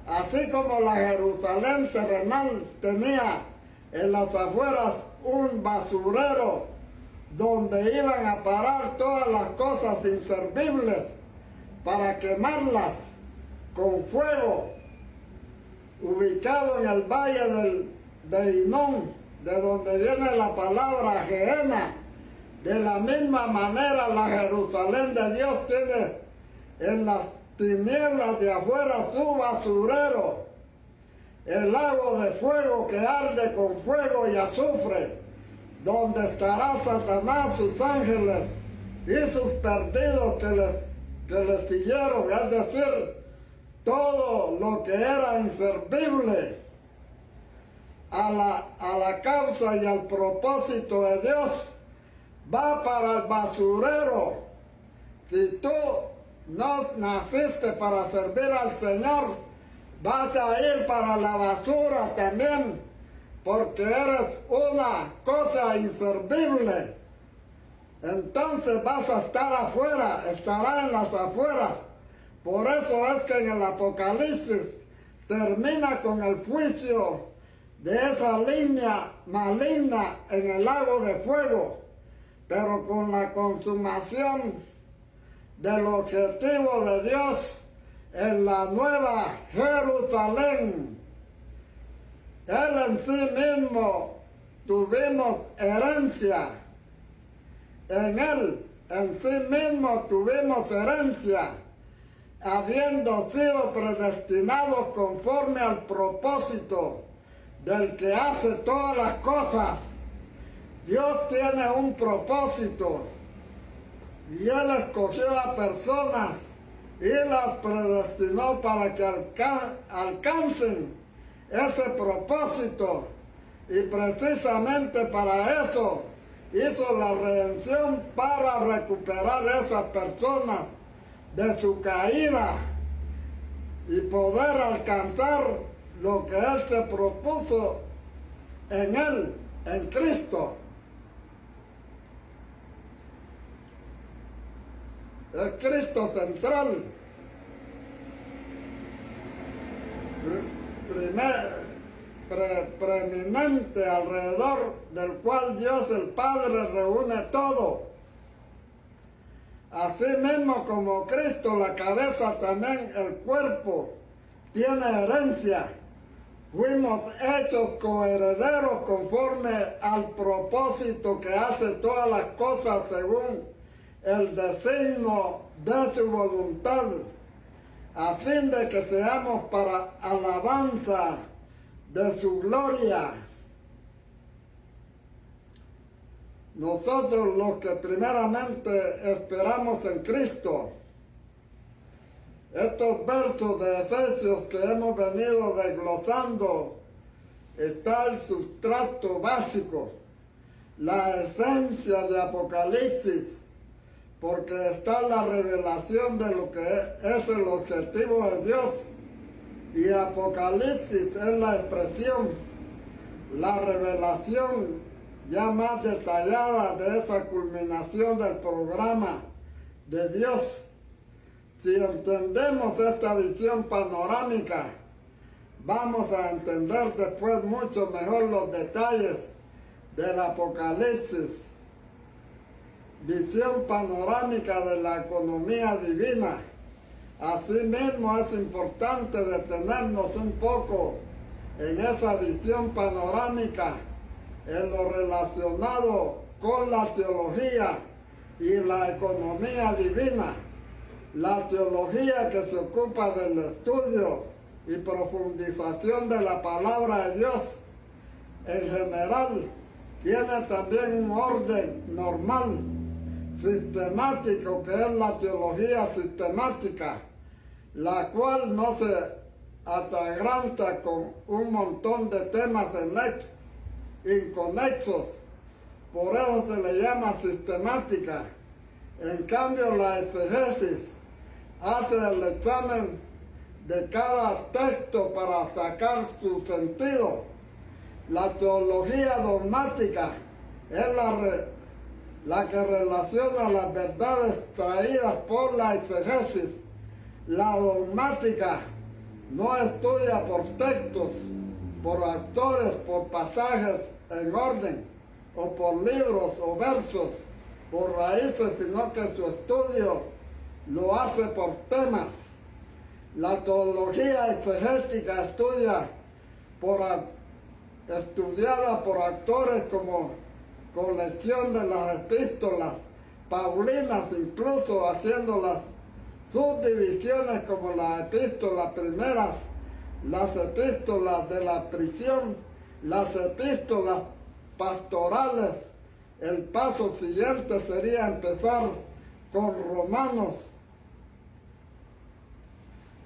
Así como la Jerusalén terrenal tenía en las afueras un basurero donde iban a parar todas las cosas inservibles para quemarlas con fuego, ubicado en el valle de Hinón, de donde viene la palabra Gehenna. De la misma manera la Jerusalén de Dios tiene en las tinieblas de afuera su basurero, el lago de fuego que arde con fuego y azufre, donde estará Satanás, sus ángeles y sus perdidos que les siguieron, es decir, todo lo que era inservible a la causa y al propósito de Dios, va para el basurero. Si tú no naciste para servir al Señor, vas a ir para la basura también, porque eres una cosa inservible. Entonces vas a estar afuera, estarás en las afueras. Por eso es que en el Apocalipsis termina con el juicio de esa línea maligna en el lago de fuego, pero con la consumación del objetivo de Dios en la nueva Jerusalén. Él en sí mismo tuvimos herencia. En Él en sí mismo tuvimos herencia, habiendo sido predestinados conforme al propósito del que hace todas las cosas. Dios tiene un propósito y Él escogió a personas y las predestinó para que alcancen ese propósito, y precisamente para eso hizo la redención, para recuperar a esas personas de su caída y poder alcanzar lo que Él se propuso en Él, en Cristo. Es Cristo central. preeminente alrededor del cual Dios el Padre reúne todo. Así mismo como Cristo, la cabeza, también el cuerpo, tiene herencia. Fuimos hechos coherederos conforme al propósito que hace todas las cosas según el designio de su voluntad, a fin de que seamos para alabanza de su gloria. Nosotros los que primeramente esperamos en Cristo. Estos versos de Efesios que hemos venido desglosando, está el sustrato básico, la esencia de Apocalipsis, porque está la revelación de lo que es el objetivo de Dios. Y Apocalipsis es la expresión, la revelación ya más detallada de esa culminación del programa de Dios. Si entendemos esta visión panorámica, vamos a entender después mucho mejor los detalles del Apocalipsis. Visión panorámica de la economía divina. Asimismo es importante detenernos un poco en esa visión panorámica, en lo relacionado con la teología y la economía divina. La teología que se ocupa del estudio y profundización de la palabra de Dios en general tiene también un orden normal, sistemático, que es la teología sistemática, la cual no se atagranta con un montón de temas inconexos, por eso se le llama sistemática. En cambio, la exegesis hace el examen de cada texto para sacar su sentido. La teología dogmática es la que relaciona las verdades traídas por la exegesis. La dogmática no estudia por textos, por autores, por pasajes en orden, o por libros o versos, por raíces, sino que su estudio lo hace por temas. La teología exegética estudiada por autores como colección de las epístolas paulinas, incluso haciendo las subdivisiones como las epístolas primeras, las epístolas de la prisión, las epístolas pastorales. El paso siguiente sería empezar con Romanos,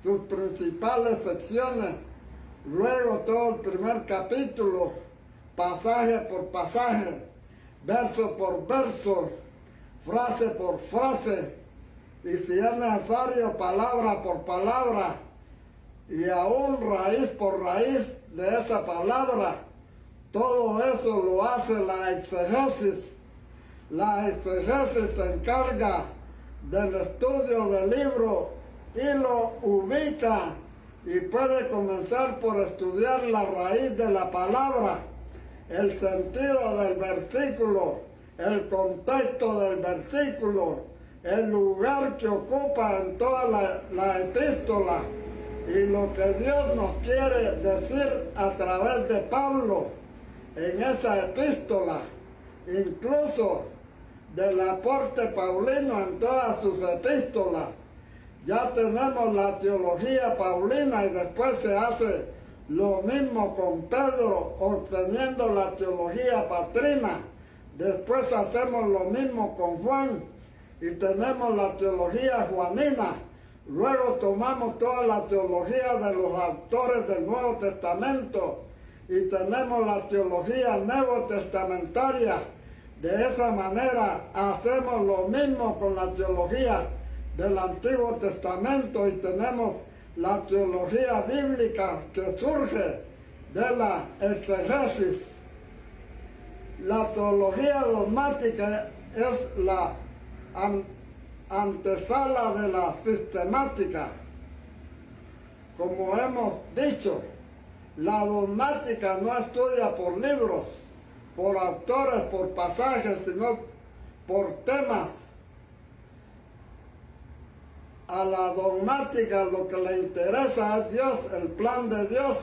sus principales secciones, luego todo el primer capítulo, pasaje por pasaje, verso por verso, frase por frase, y si es necesario, palabra por palabra, y aún raíz por raíz de esa palabra. Todo eso lo hace la exegesis. La exegesis se encarga del estudio del libro y lo ubica, y puede comenzar por estudiar la raíz de la palabra, el sentido del versículo, el contexto del versículo, el lugar que ocupa en toda la epístola y lo que Dios nos quiere decir a través de Pablo en esa epístola, incluso del aporte paulino en todas sus epístolas. Ya tenemos la teología paulina y después se hace lo mismo con Pedro, obteniendo la teología patrina. Después hacemos lo mismo con Juan y tenemos la teología juanina. Luego tomamos toda la teología de los autores del Nuevo Testamento y tenemos la teología neotestamentaria. De esa manera hacemos lo mismo con la teología del Antiguo Testamento y tenemos la teología bíblica que surge de la exegesis. La teología dogmática es la antesala de la sistemática. Como hemos dicho, La dogmática no estudia por libros, por autores, por pasajes, sino por temas. A la dogmática lo que le interesa es Dios, el plan de Dios,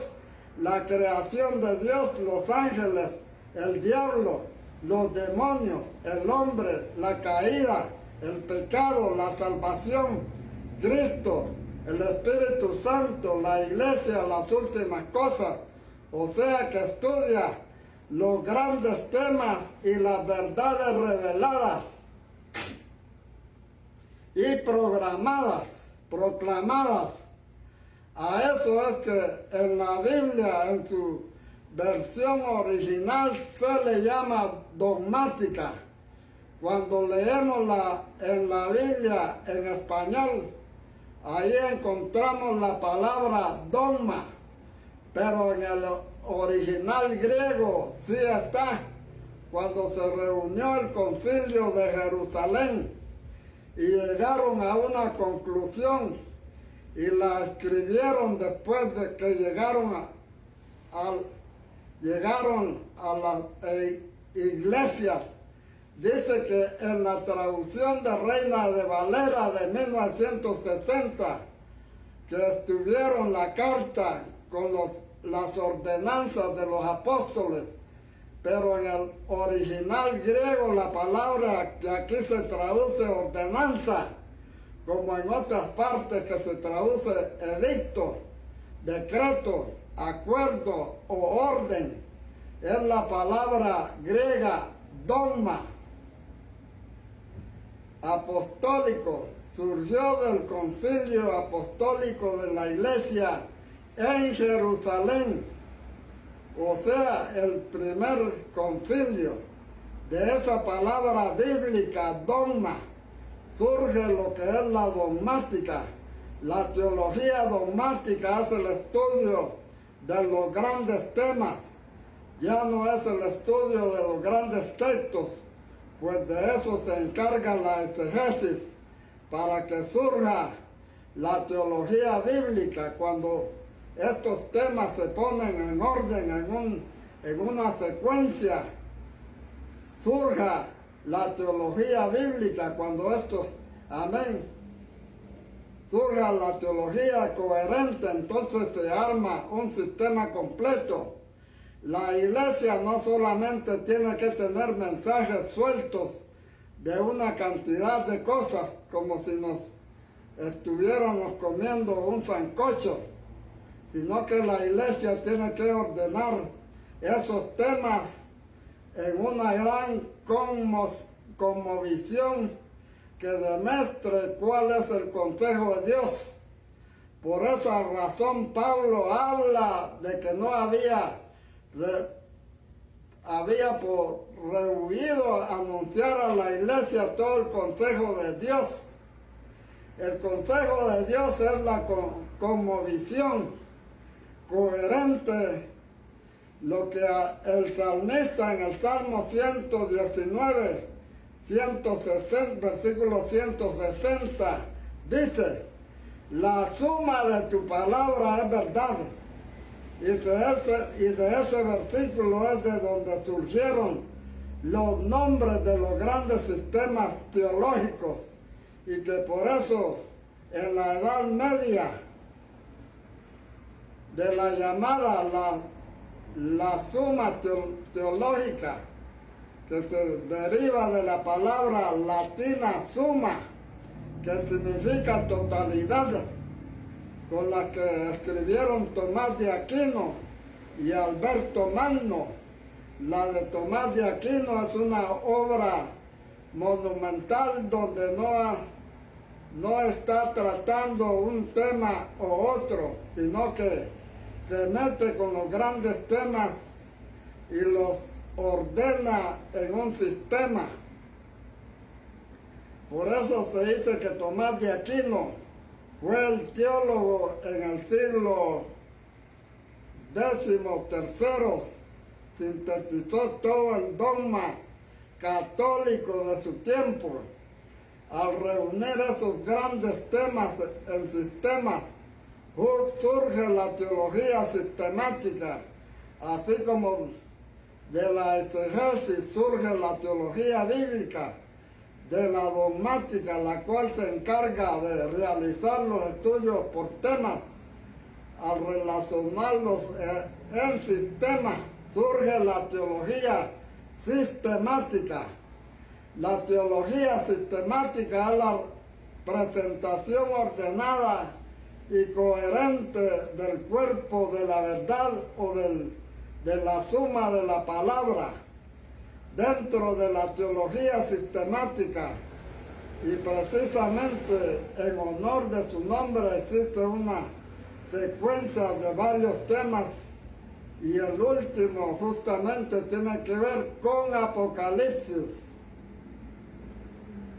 la creación de Dios, los ángeles, el diablo, los demonios, el hombre, la caída, el pecado, la salvación, Cristo, el Espíritu Santo, la iglesia, las últimas cosas. O sea que estudia los grandes temas y las verdades reveladas y programadas, proclamadas. A eso es que en la Biblia, en su versión original, se le llama dogmática. Cuando leemos en la Biblia en español, ahí encontramos la palabra dogma, pero en el original griego sí está. Cuando se reunió el concilio de Jerusalén y llegaron a una conclusión y la escribieron después de que llegaron a las iglesias. Dice que en la traducción de Reina de Valera de 1960, que estuvieron la carta con las ordenanzas de los apóstoles, pero en el original griego la palabra que aquí se traduce ordenanza, como en otras partes que se traduce edicto, decreto, acuerdo o orden, es la palabra griega dogma. Apostólico, surgió del concilio apostólico de la iglesia en Jerusalén, o sea, el primer concilio. De esa palabra bíblica dogma surge lo que es la dogmática. La teología dogmática es el estudio de los grandes temas, ya no es el estudio de los grandes textos, pues de eso se encarga la exegesis, para que surja la teología bíblica. Cuando estos temas se ponen en orden, en una secuencia, surja la teología bíblica. Cuando esto, amén, surja la teología coherente, entonces se arma un sistema completo. La iglesia no solamente tiene que tener mensajes sueltos de una cantidad de cosas, como si nos estuviéramos comiendo un sancocho, sino que la iglesia tiene que ordenar esos temas en una gran conmovisión que demuestre cuál es el consejo de Dios. Por esa razón Pablo habla de que no había rehuido anunciar a la iglesia todo el consejo de Dios. El consejo de Dios es la conmovisión coherente, lo que el salmista en el Salmo 119, 160, versículo 160, dice: la suma de tu palabra es verdad. Y de ese versículo es de donde surgieron los nombres de los grandes sistemas teológicos, y que por eso en la Edad Media, de la llamada la suma teológica, que se deriva de la palabra latina suma, que significa totalidad, con la que escribieron Tomás de Aquino y Alberto Magno. La de Tomás de Aquino es una obra monumental donde no está tratando un tema o otro, sino que se mete con los grandes temas y los ordena en un sistema. Por eso se dice que Tomás de Aquino fue el teólogo en el siglo XIII, sintetizó todo el dogma católico de su tiempo, al reunir esos grandes temas en sistemas surge la teología sistemática, así como de la exegesis surge la teología bíblica, de la dogmática, la cual se encarga de realizar los estudios por temas. Al relacionarlos en sistemas, surge la teología sistemática. La teología sistemática es la presentación ordenada y coherente del cuerpo de la verdad o de la suma de la palabra. Dentro de la teología sistemática, y precisamente en honor de su nombre, existe una secuencia de varios temas, y el último justamente tiene que ver con Apocalipsis.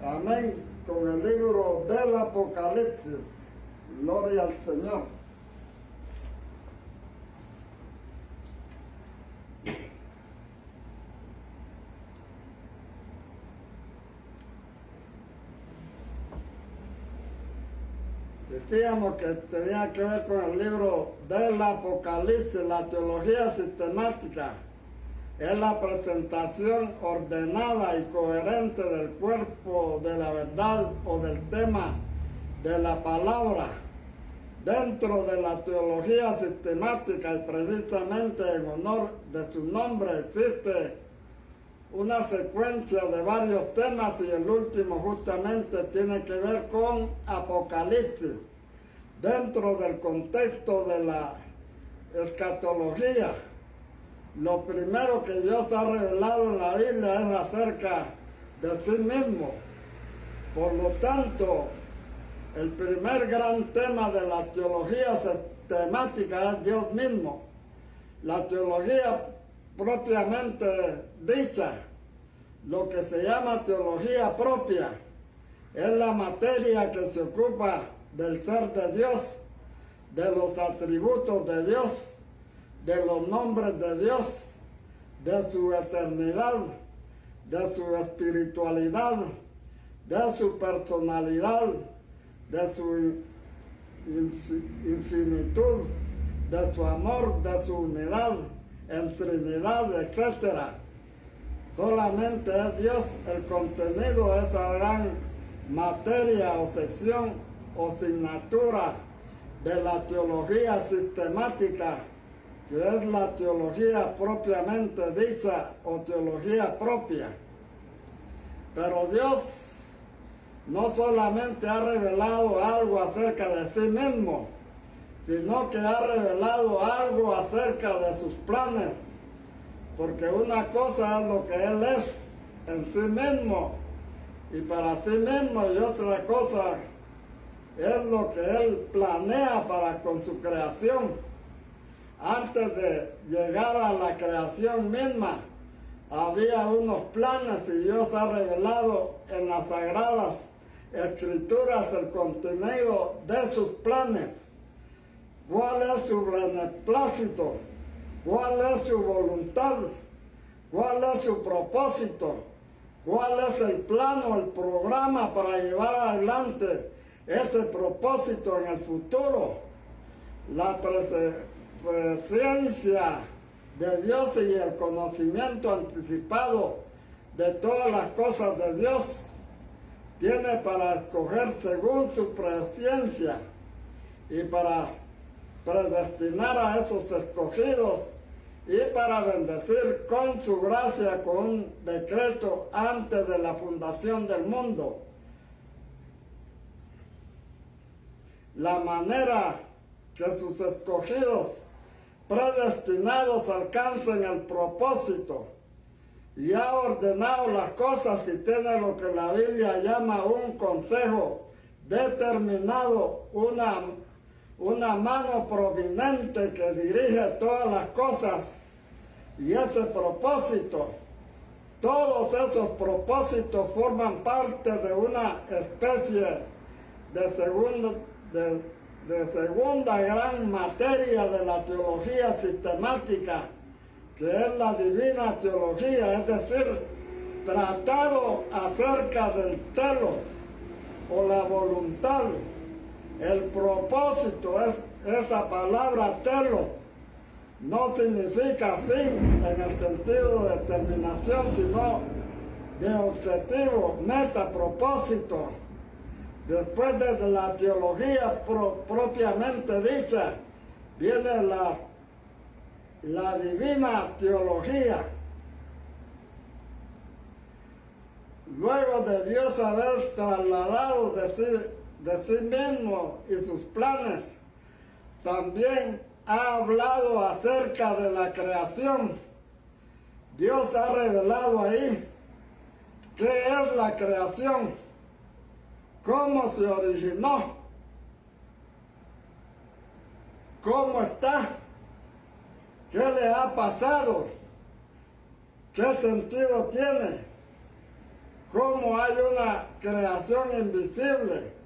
Amén, con el libro del Apocalipsis. Gloria al Señor. Decíamos que tenía que ver con el libro del Apocalipsis. La teología sistemática es la presentación ordenada y coherente del cuerpo de la verdad o del tema de la palabra. Dentro de la teología sistemática, y precisamente en honor de su nombre, existe una secuencia de varios temas, y el último justamente tiene que ver con Apocalipsis. Dentro del contexto de la escatología, lo primero que Dios ha revelado en la Biblia es acerca de sí mismo. Por lo tanto, el primer gran tema de la teología sistemática es Dios mismo. La teología propiamente dicha, lo que se llama teología propia, es la materia que se ocupa del ser de Dios, de los atributos de Dios, de los nombres de Dios, de su eternidad, de su espiritualidad, de su personalidad, de su infinitud, de su amor, de su unidad en Trinidad, etc. Solamente es Dios el contenido de esa gran materia o sección o asignatura de la teología sistemática, que es la teología propiamente dicha o teología propia. Pero Dios no solamente ha revelado algo acerca de sí mismo, sino que ha revelado algo acerca de sus planes, porque una cosa es lo que Él es en sí mismo y para sí mismo, y otra cosa es lo que Él planea para con su creación. Antes de llegar a la creación misma, había unos planes, y Dios ha revelado en las sagradas escrituras el contenido de sus planes. ¿Cuál es su beneplácito? ¿Cuál es su voluntad? ¿Cuál es su propósito? ¿Cuál es el plano, el programa para llevar adelante ese propósito en el futuro? La presencia de Dios y el conocimiento anticipado de todas las cosas de Dios tiene para escoger según su presencia y para predestinar a esos escogidos y para bendecir con su gracia con un decreto antes de la fundación del mundo. La manera que sus escogidos predestinados alcancen el propósito, y ha ordenado las cosas y tiene lo que la Biblia llama un consejo determinado, una mano providente que dirige todas las cosas, y ese propósito, todos esos propósitos forman parte de una especie de segunda gran materia de la teología sistemática, que es la divina teología, es decir, tratado acerca del telos o la voluntad, El propósito es esa palabra telos. No significa fin en el sentido de terminación, sino de objetivo, meta, propósito. Después de la teología propiamente dicha, viene la divina teología. Luego de Dios haber trasladado de sí mismo y sus planes, también ha hablado acerca de la creación. Dios ha revelado ahí qué es la creación, cómo se originó, cómo está, qué le ha pasado, qué sentido tiene, cómo hay una creación invisible,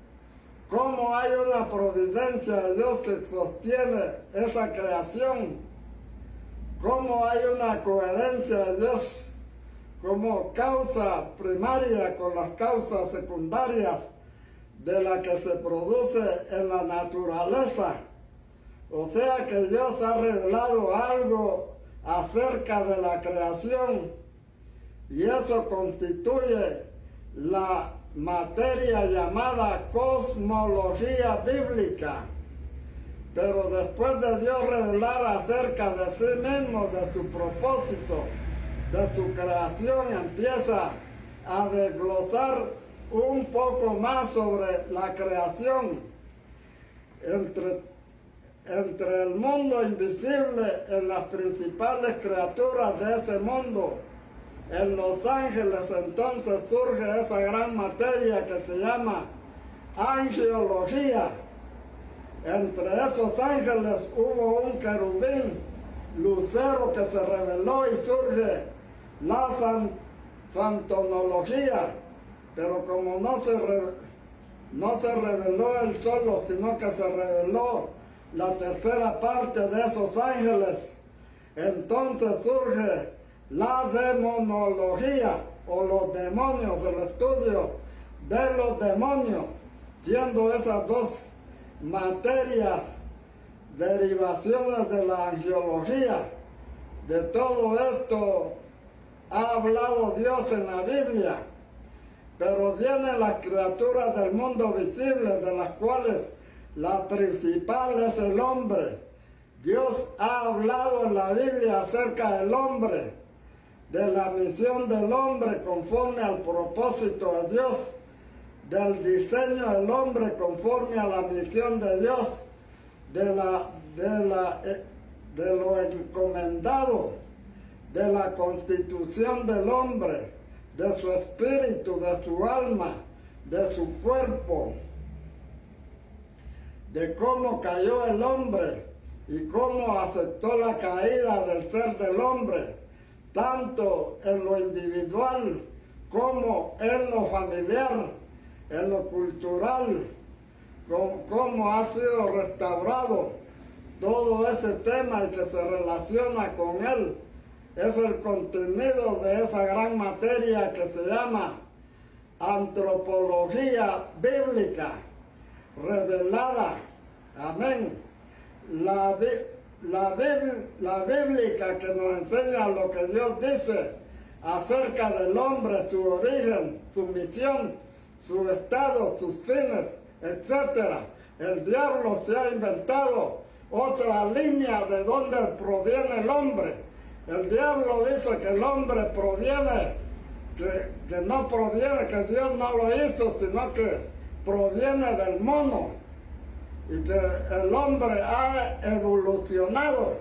cómo hay una providencia de Dios que sostiene esa creación, cómo hay una coherencia de Dios como causa primaria con las causas secundarias de la que se produce en la naturaleza. O sea que Dios ha revelado algo acerca de la creación y eso constituye la materia llamada cosmología bíblica. Pero después de Dios revelar acerca de sí mismo, de su propósito, de su creación, empieza a desglosar un poco más sobre la creación. Entre el mundo invisible, en las principales criaturas de ese mundo, en los ángeles, entonces surge esa gran materia que se llama angelología. Entre esos ángeles hubo un querubín, lucero, que se reveló y surge la santonología. Pero como no se reveló él solo, sino que se reveló la tercera parte de esos ángeles, entonces surge la demonología, o los demonios, el estudio de los demonios, siendo esas dos materias derivaciones de la angelología. De todo esto ha hablado Dios en la Biblia, pero vienen las criaturas del mundo visible, de las cuales la principal es el hombre. Dios ha hablado en la Biblia acerca del hombre, de la misión del hombre conforme al propósito de Dios, del diseño del hombre conforme a la misión de Dios, de lo encomendado, de la constitución del hombre, de su espíritu, de su alma, de su cuerpo, de cómo cayó el hombre y cómo afectó la caída del ser del hombre, tanto en lo individual como en lo familiar, en lo cultural, cómo ha sido restaurado todo ese tema y que se relaciona con él. Es el contenido de esa gran materia que se llama antropología bíblica revelada. Amén. La bíblica que nos enseña lo que Dios dice acerca del hombre, su origen, su misión, su estado, sus fines, etc. El diablo se ha inventado otra línea de donde proviene el hombre. El diablo dice que el hombre proviene, que no proviene, que Dios no lo hizo, sino que proviene del mono. Y que el hombre ha evolucionado.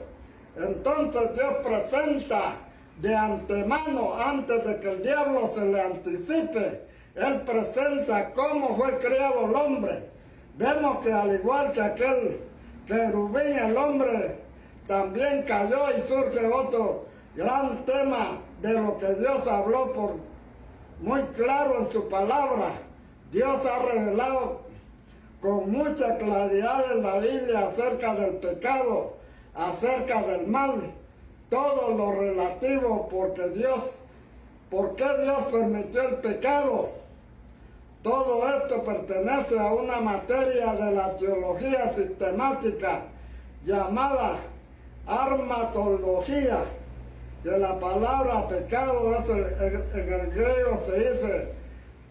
Entonces Dios presenta de antemano, antes de que el diablo se le anticipe, Él presenta cómo fue creado el hombre. Vemos que al igual que aquel querubín, el hombre también cayó y surge otro gran tema de lo que Dios habló muy claro en su palabra. Dios ha revelado con mucha claridad en la Biblia acerca del pecado, acerca del mal, todo lo relativo, ¿por qué Dios permitió el pecado? Todo esto pertenece a una materia de la teología sistemática llamada armatología, que la palabra pecado en el griego se dice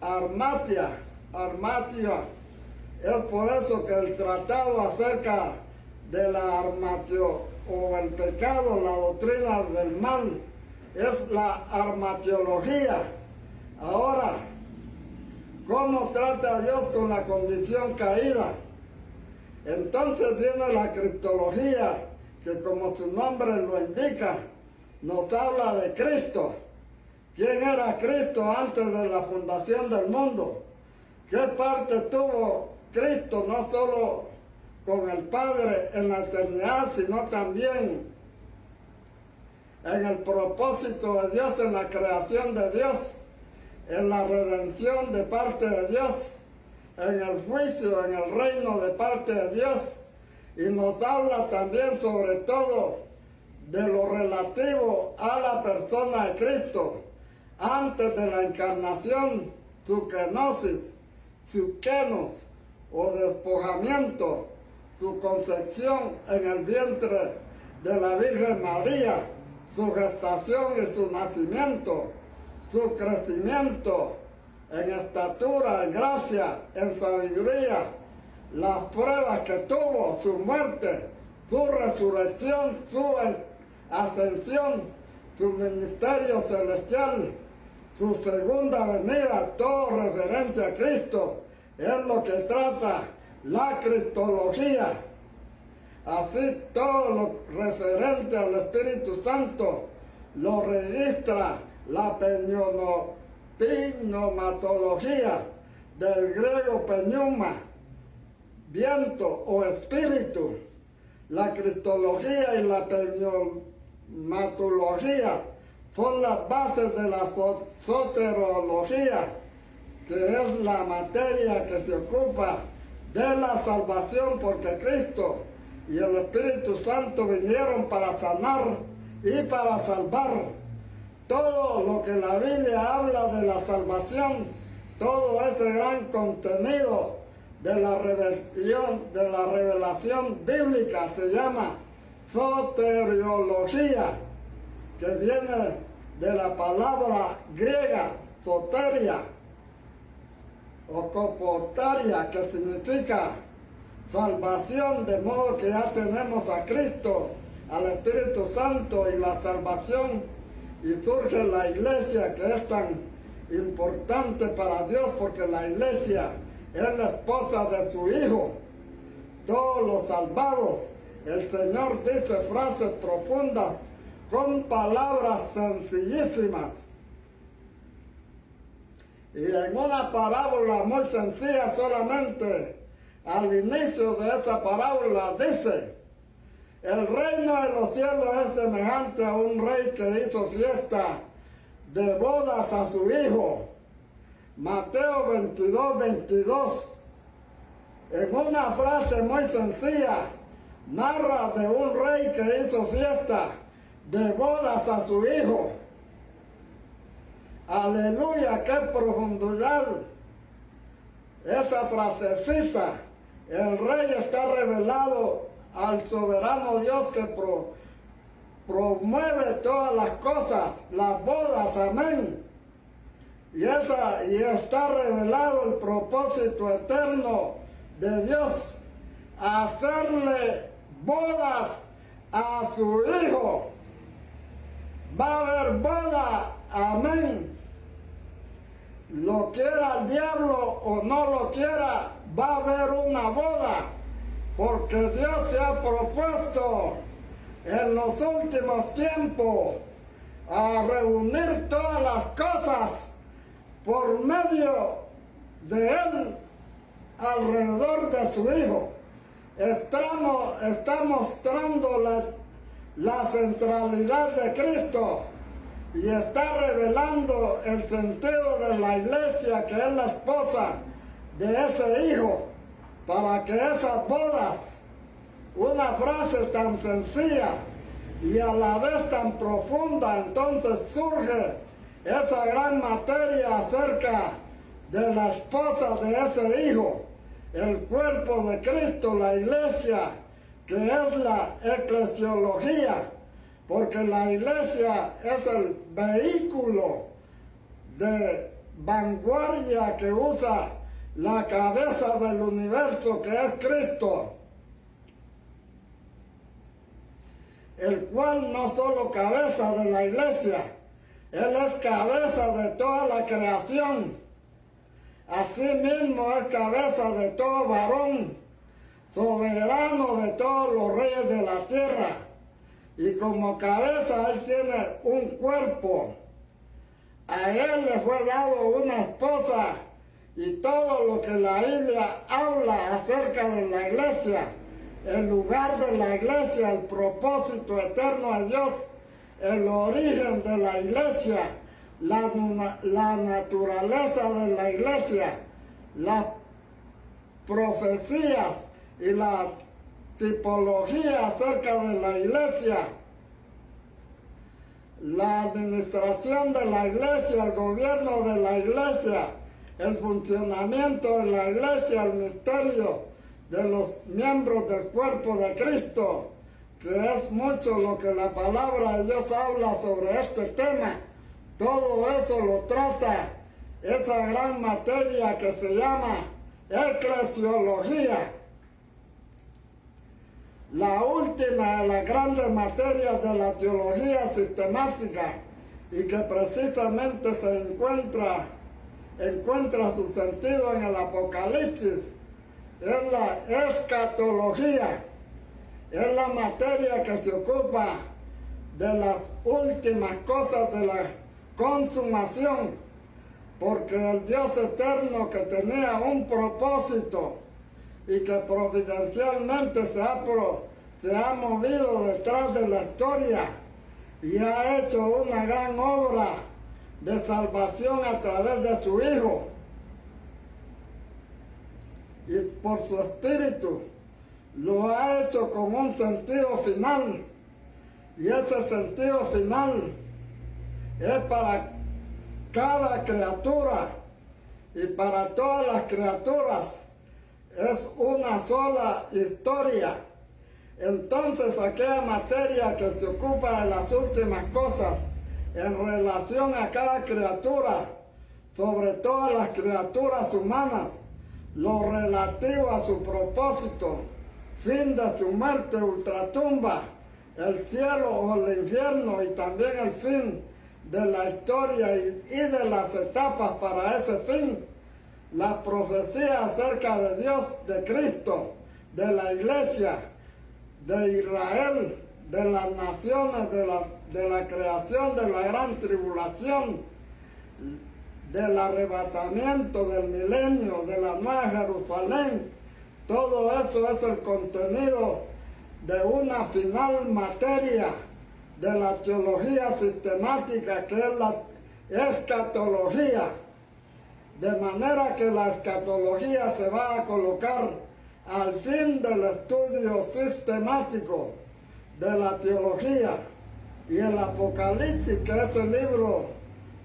armatia. Es por eso que el tratado acerca de la armatio o el pecado, la doctrina del mal, es la armatiología. Ahora, ¿cómo trata Dios con la condición caída? Entonces viene la cristología, que como su nombre lo indica, nos habla de Cristo. ¿Quién era Cristo antes de la fundación del mundo? ¿Qué parte tuvo Cristo no solo con el Padre en la eternidad, sino también en el propósito de Dios, en la creación de Dios, en la redención de parte de Dios, en el juicio, en el reino de parte de Dios? Y nos habla también sobre todo de lo relativo a la persona de Cristo, antes de la encarnación, su kenosis, su kenos o despojamiento, su concepción en el vientre de la Virgen María, su gestación y su nacimiento, su crecimiento en estatura, en gracia, en sabiduría, las pruebas que tuvo, su muerte, su resurrección, su ascensión, su ministerio celestial, su segunda venida, todo referente a Cristo, es lo que trata la cristología. Así todo lo referente al Espíritu Santo lo registra la pneumatología, del griego pneuma, viento o espíritu. La cristología y la pneumatología son las bases de la soterología, que es la materia que se ocupa de la salvación, porque Cristo y el Espíritu Santo vinieron para sanar y para salvar. Todo lo que la Biblia habla de la salvación, todo ese gran contenido de la revelación bíblica se llama soteriología, que viene de la palabra griega soteria o copotaria, que significa salvación, de modo que ya tenemos a Cristo, al Espíritu Santo y la salvación, y surge la iglesia, que es tan importante para Dios, porque la iglesia es la esposa de su Hijo. Todos los salvados, el Señor dice frases profundas con palabras sencillísimas. Y en una parábola muy sencilla solamente, al inicio de esa parábola dice: el reino de los cielos es semejante a un rey que hizo fiesta de bodas a su hijo. Mateo 22:22. En una frase muy sencilla, narra de un rey que hizo fiesta de bodas a su hijo. Aleluya, qué profundidad esa frasecita. El rey está revelado al soberano Dios que promueve todas las cosas, las bodas, amén. Y está revelado el propósito eterno de Dios, hacerle bodas a su hijo. Va a haber boda, amén. Lo quiera el diablo o no lo quiera, va a haber una boda, porque Dios se ha propuesto en los últimos tiempos a reunir todas las cosas por medio de Él alrededor de su Hijo. Está mostrando la centralidad de Cristo y está revelando el sentido de la iglesia, que es la esposa de ese Hijo, para que esas bodas, una frase tan sencilla y a la vez tan profunda, entonces surge esa gran materia acerca de la esposa de ese hijo, el cuerpo de Cristo, la iglesia, que es la eclesiología, porque la iglesia es el vehículo de vanguardia que usa la cabeza del universo, que es Cristo, el cual no solo cabeza de la iglesia, Él es cabeza de toda la creación. Asimismo es cabeza de todo varón, soberano de todos los reyes de la tierra. Y como cabeza Él tiene un cuerpo. A Él le fue dado una esposa, y todo lo que la Biblia habla acerca de la iglesia, el lugar de la iglesia, el propósito eterno de Dios, el origen de la iglesia, la naturaleza de la iglesia, las profecías y la tipología acerca de la iglesia, la administración de la iglesia, el gobierno de la iglesia, el funcionamiento de la iglesia, el misterio de los miembros del cuerpo de Cristo, que es mucho lo que la palabra de Dios habla sobre este tema. Todo eso lo trata esa gran materia que se llama eclesiología. La última de las grandes materias de la teología sistemática, y que precisamente se encuentra su sentido en el Apocalipsis, es la escatología. Es la materia que se ocupa de las últimas cosas de la consumación, porque el Dios eterno, que tenía un propósito y que providencialmente se ha movido detrás de la historia y ha hecho una gran obra de salvación a través de su Hijo y por su Espíritu, lo ha hecho con un sentido final, y ese sentido final es para cada criatura, y para todas las criaturas es una sola historia. Entonces, aquella materia que se ocupa de las últimas cosas en relación a cada criatura, sobre todas las criaturas humanas, lo relativo a su propósito, fin de su muerte, ultratumba, el cielo o el infierno, y también el fin de la historia y de las etapas para ese fin, la profecía acerca de Dios, de Cristo, de la iglesia, de Israel, de las naciones, de la creación, de la gran tribulación, del arrebatamiento, del milenio, de la Nueva Jerusalén. Todo eso es el contenido de una final materia de la teología sistemática, que es la escatología. De manera que la escatología se va a colocar al fin del estudio sistemático de la teología. Y el Apocalipsis, que es el libro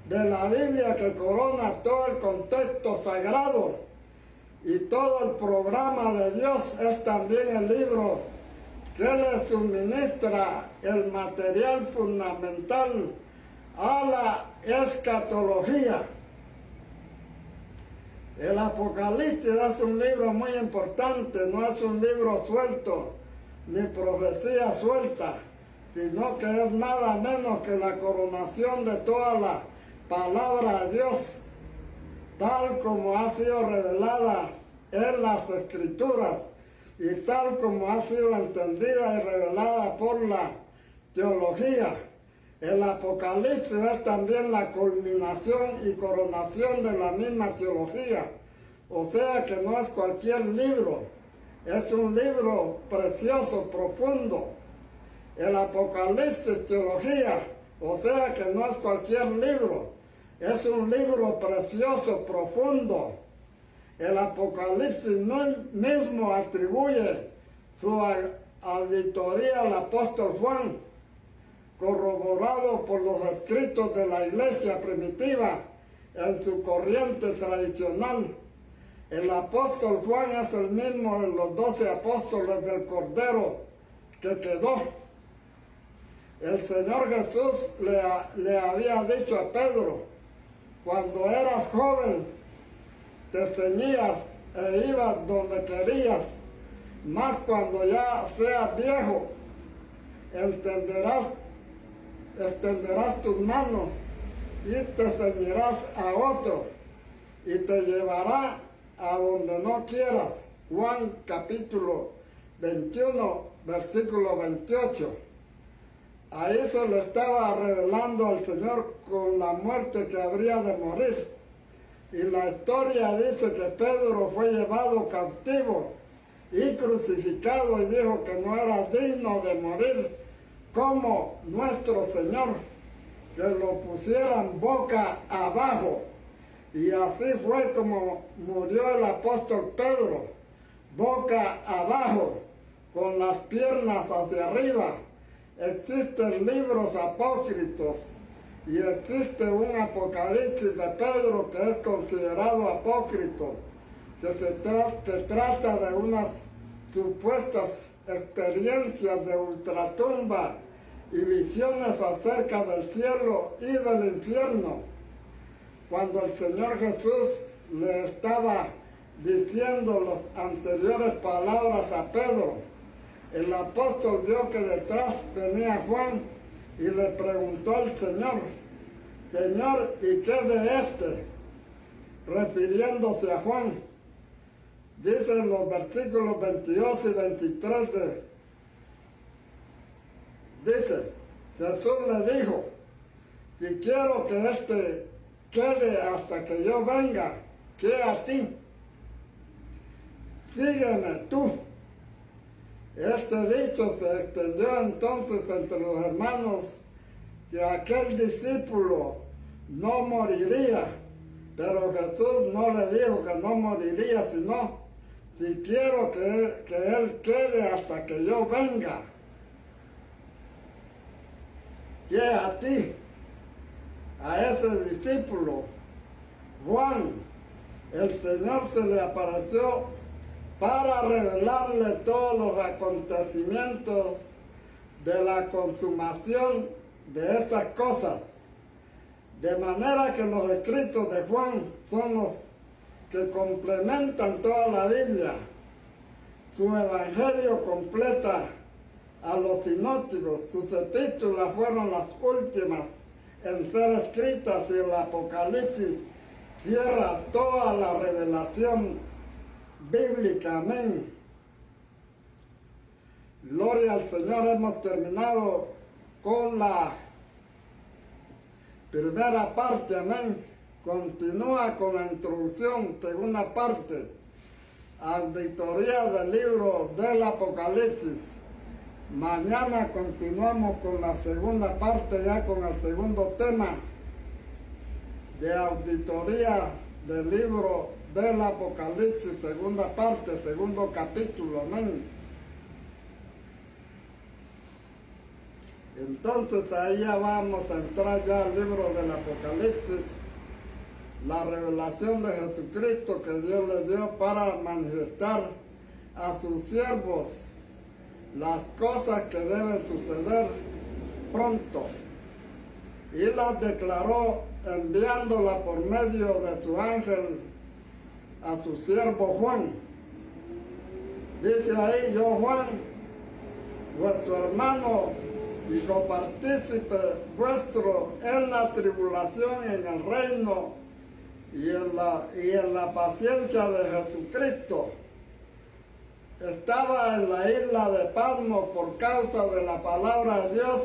de la Biblia que corona todo el contexto sagrado y todo el programa de Dios, es también el libro que le suministra el material fundamental a la escatología. El Apocalipsis es un libro muy importante, no es un libro suelto, ni profecía suelta, sino que es nada menos que la coronación de toda la palabra de Dios, tal como ha sido revelada en las Escrituras y tal como ha sido entendida y revelada por la teología. El Apocalipsis es también la culminación y coronación de la misma teología, o sea que no es cualquier libro, es un libro precioso, profundo. El Apocalipsis teología, o sea que no es cualquier libro, es un libro precioso, profundo. El Apocalipsis mismo atribuye su auditoría al apóstol Juan, corroborado por los escritos de la iglesia primitiva en su corriente tradicional. El apóstol Juan es el mismo de los 12 apóstoles del Cordero que quedó. El Señor Jesús le había dicho a Pedro: cuando eras joven, te ceñías e ibas donde querías, mas cuando ya seas viejo, extenderás tus manos y te ceñirás a otro y te llevará a donde no quieras. Juan capítulo 21, versículo 28. Ahí se le estaba revelando al Señor con la muerte que habría de morir. Y la historia dice que Pedro fue llevado cautivo y crucificado y dijo que no era digno de morir como nuestro Señor, que lo pusieran boca abajo. Y así fue como murió el apóstol Pedro, boca abajo, con las piernas hacia arriba. Existen libros apócrifos y existe un Apocalipsis de Pedro que es considerado apócrifo, que trata de unas supuestas experiencias de ultratumba y visiones acerca del cielo y del infierno. Cuando el Señor Jesús le estaba diciendo las anteriores palabras a Pedro, el apóstol vio que detrás venía Juan y le preguntó al Señor: Señor, ¿y qué de este? Refiriéndose a Juan. Dicen los versículos 22 y 23 dice, Jesús le dijo: si quiero que este quede hasta que yo venga, ¿qué a ti? Sígueme tú. Este dicho se extendió entonces entre los hermanos que aquel discípulo no moriría, pero Jesús no le dijo que no moriría, sino: si quiero que él quede hasta que yo venga. ¿Qué a ti? A ese discípulo, Juan, el Señor se le apareció para revelarle todos los acontecimientos de la consumación de estas cosas. De manera que los escritos de Juan son los que complementan toda la Biblia. Su evangelio completa a los sinópticos. Sus epístolas fueron las últimas en ser escritas y el Apocalipsis cierra toda la revelación bíblica. Amén. Gloria al Señor. Hemos terminado con la primera parte. Amén. Continúa con la introducción, segunda parte, auditoría del libro del Apocalipsis. Mañana continuamos con la segunda parte, ya con el segundo tema de auditoría del libro del Apocalipsis, segunda parte, segundo capítulo. Amén. Entonces ahí ya vamos a entrar ya al libro del Apocalipsis, la revelación de Jesucristo que Dios le dio para manifestar a sus siervos las cosas que deben suceder pronto. Y las declaró enviándola por medio de su ángel a su siervo Juan. Dice ahí: yo, Juan, vuestro hermano y copartícipe vuestro en la tribulación, en el reino y en la paciencia de Jesucristo, estaba en la isla de Patmos por causa de la palabra de Dios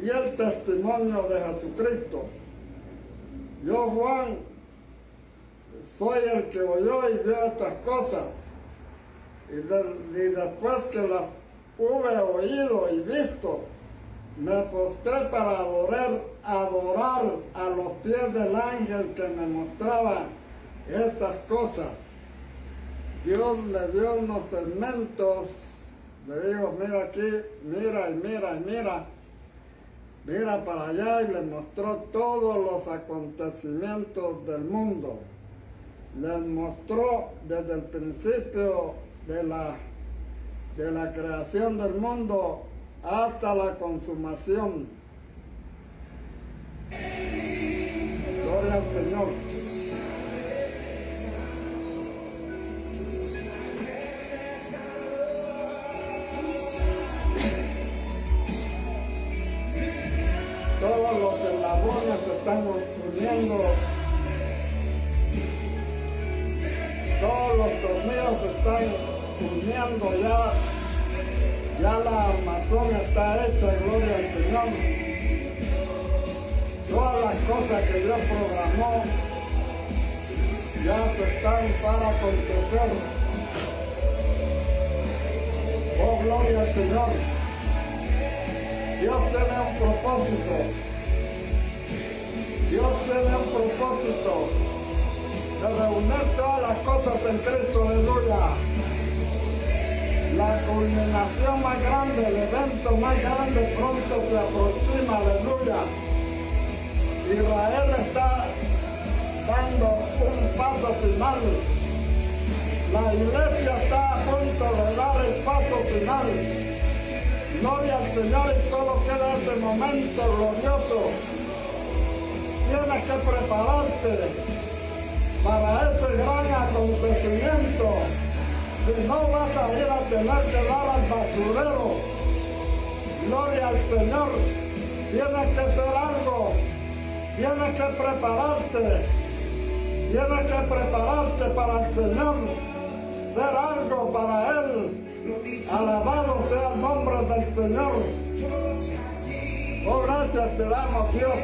y el testimonio de Jesucristo. Yo, Juan, soy el que oyó y vio estas cosas, y después que las hube oído y visto, me postré para adorar a los pies del ángel que me mostraba estas cosas. Dios le dio unos segmentos, le dijo: mira aquí, mira y mira y mira. mira para allá y le mostró todos los acontecimientos del mundo. Les mostró desde el principio de la creación del mundo hasta la consumación. Gloria al Señor. Todos los eslabones se están uniendo, todos los tornillos se están uniendo ya la armazón está hecha, gloria al Señor. Todas las cosas que Dios programó ya se están para acontecer. Oh, gloria al Señor. Dios tiene un propósito. Dios tiene un propósito de reunir todas las cosas en Cristo, aleluya. La culminación más grande, el evento más grande pronto se aproxima, aleluya. Israel está dando un paso final. La iglesia está a punto de dar el paso final. Gloria al Señor, y solo queda ese momento glorioso. Tienes que prepararte para ese gran acontecimiento. Si no, vas a ir a tener que dar al basurero. Gloria al Señor. Tienes que hacer algo. Tienes que prepararte. Tienes que prepararte para el Señor. Hacer algo para Él. Alabado sea el nombre del Señor. Oh, gracias te damos, Dios.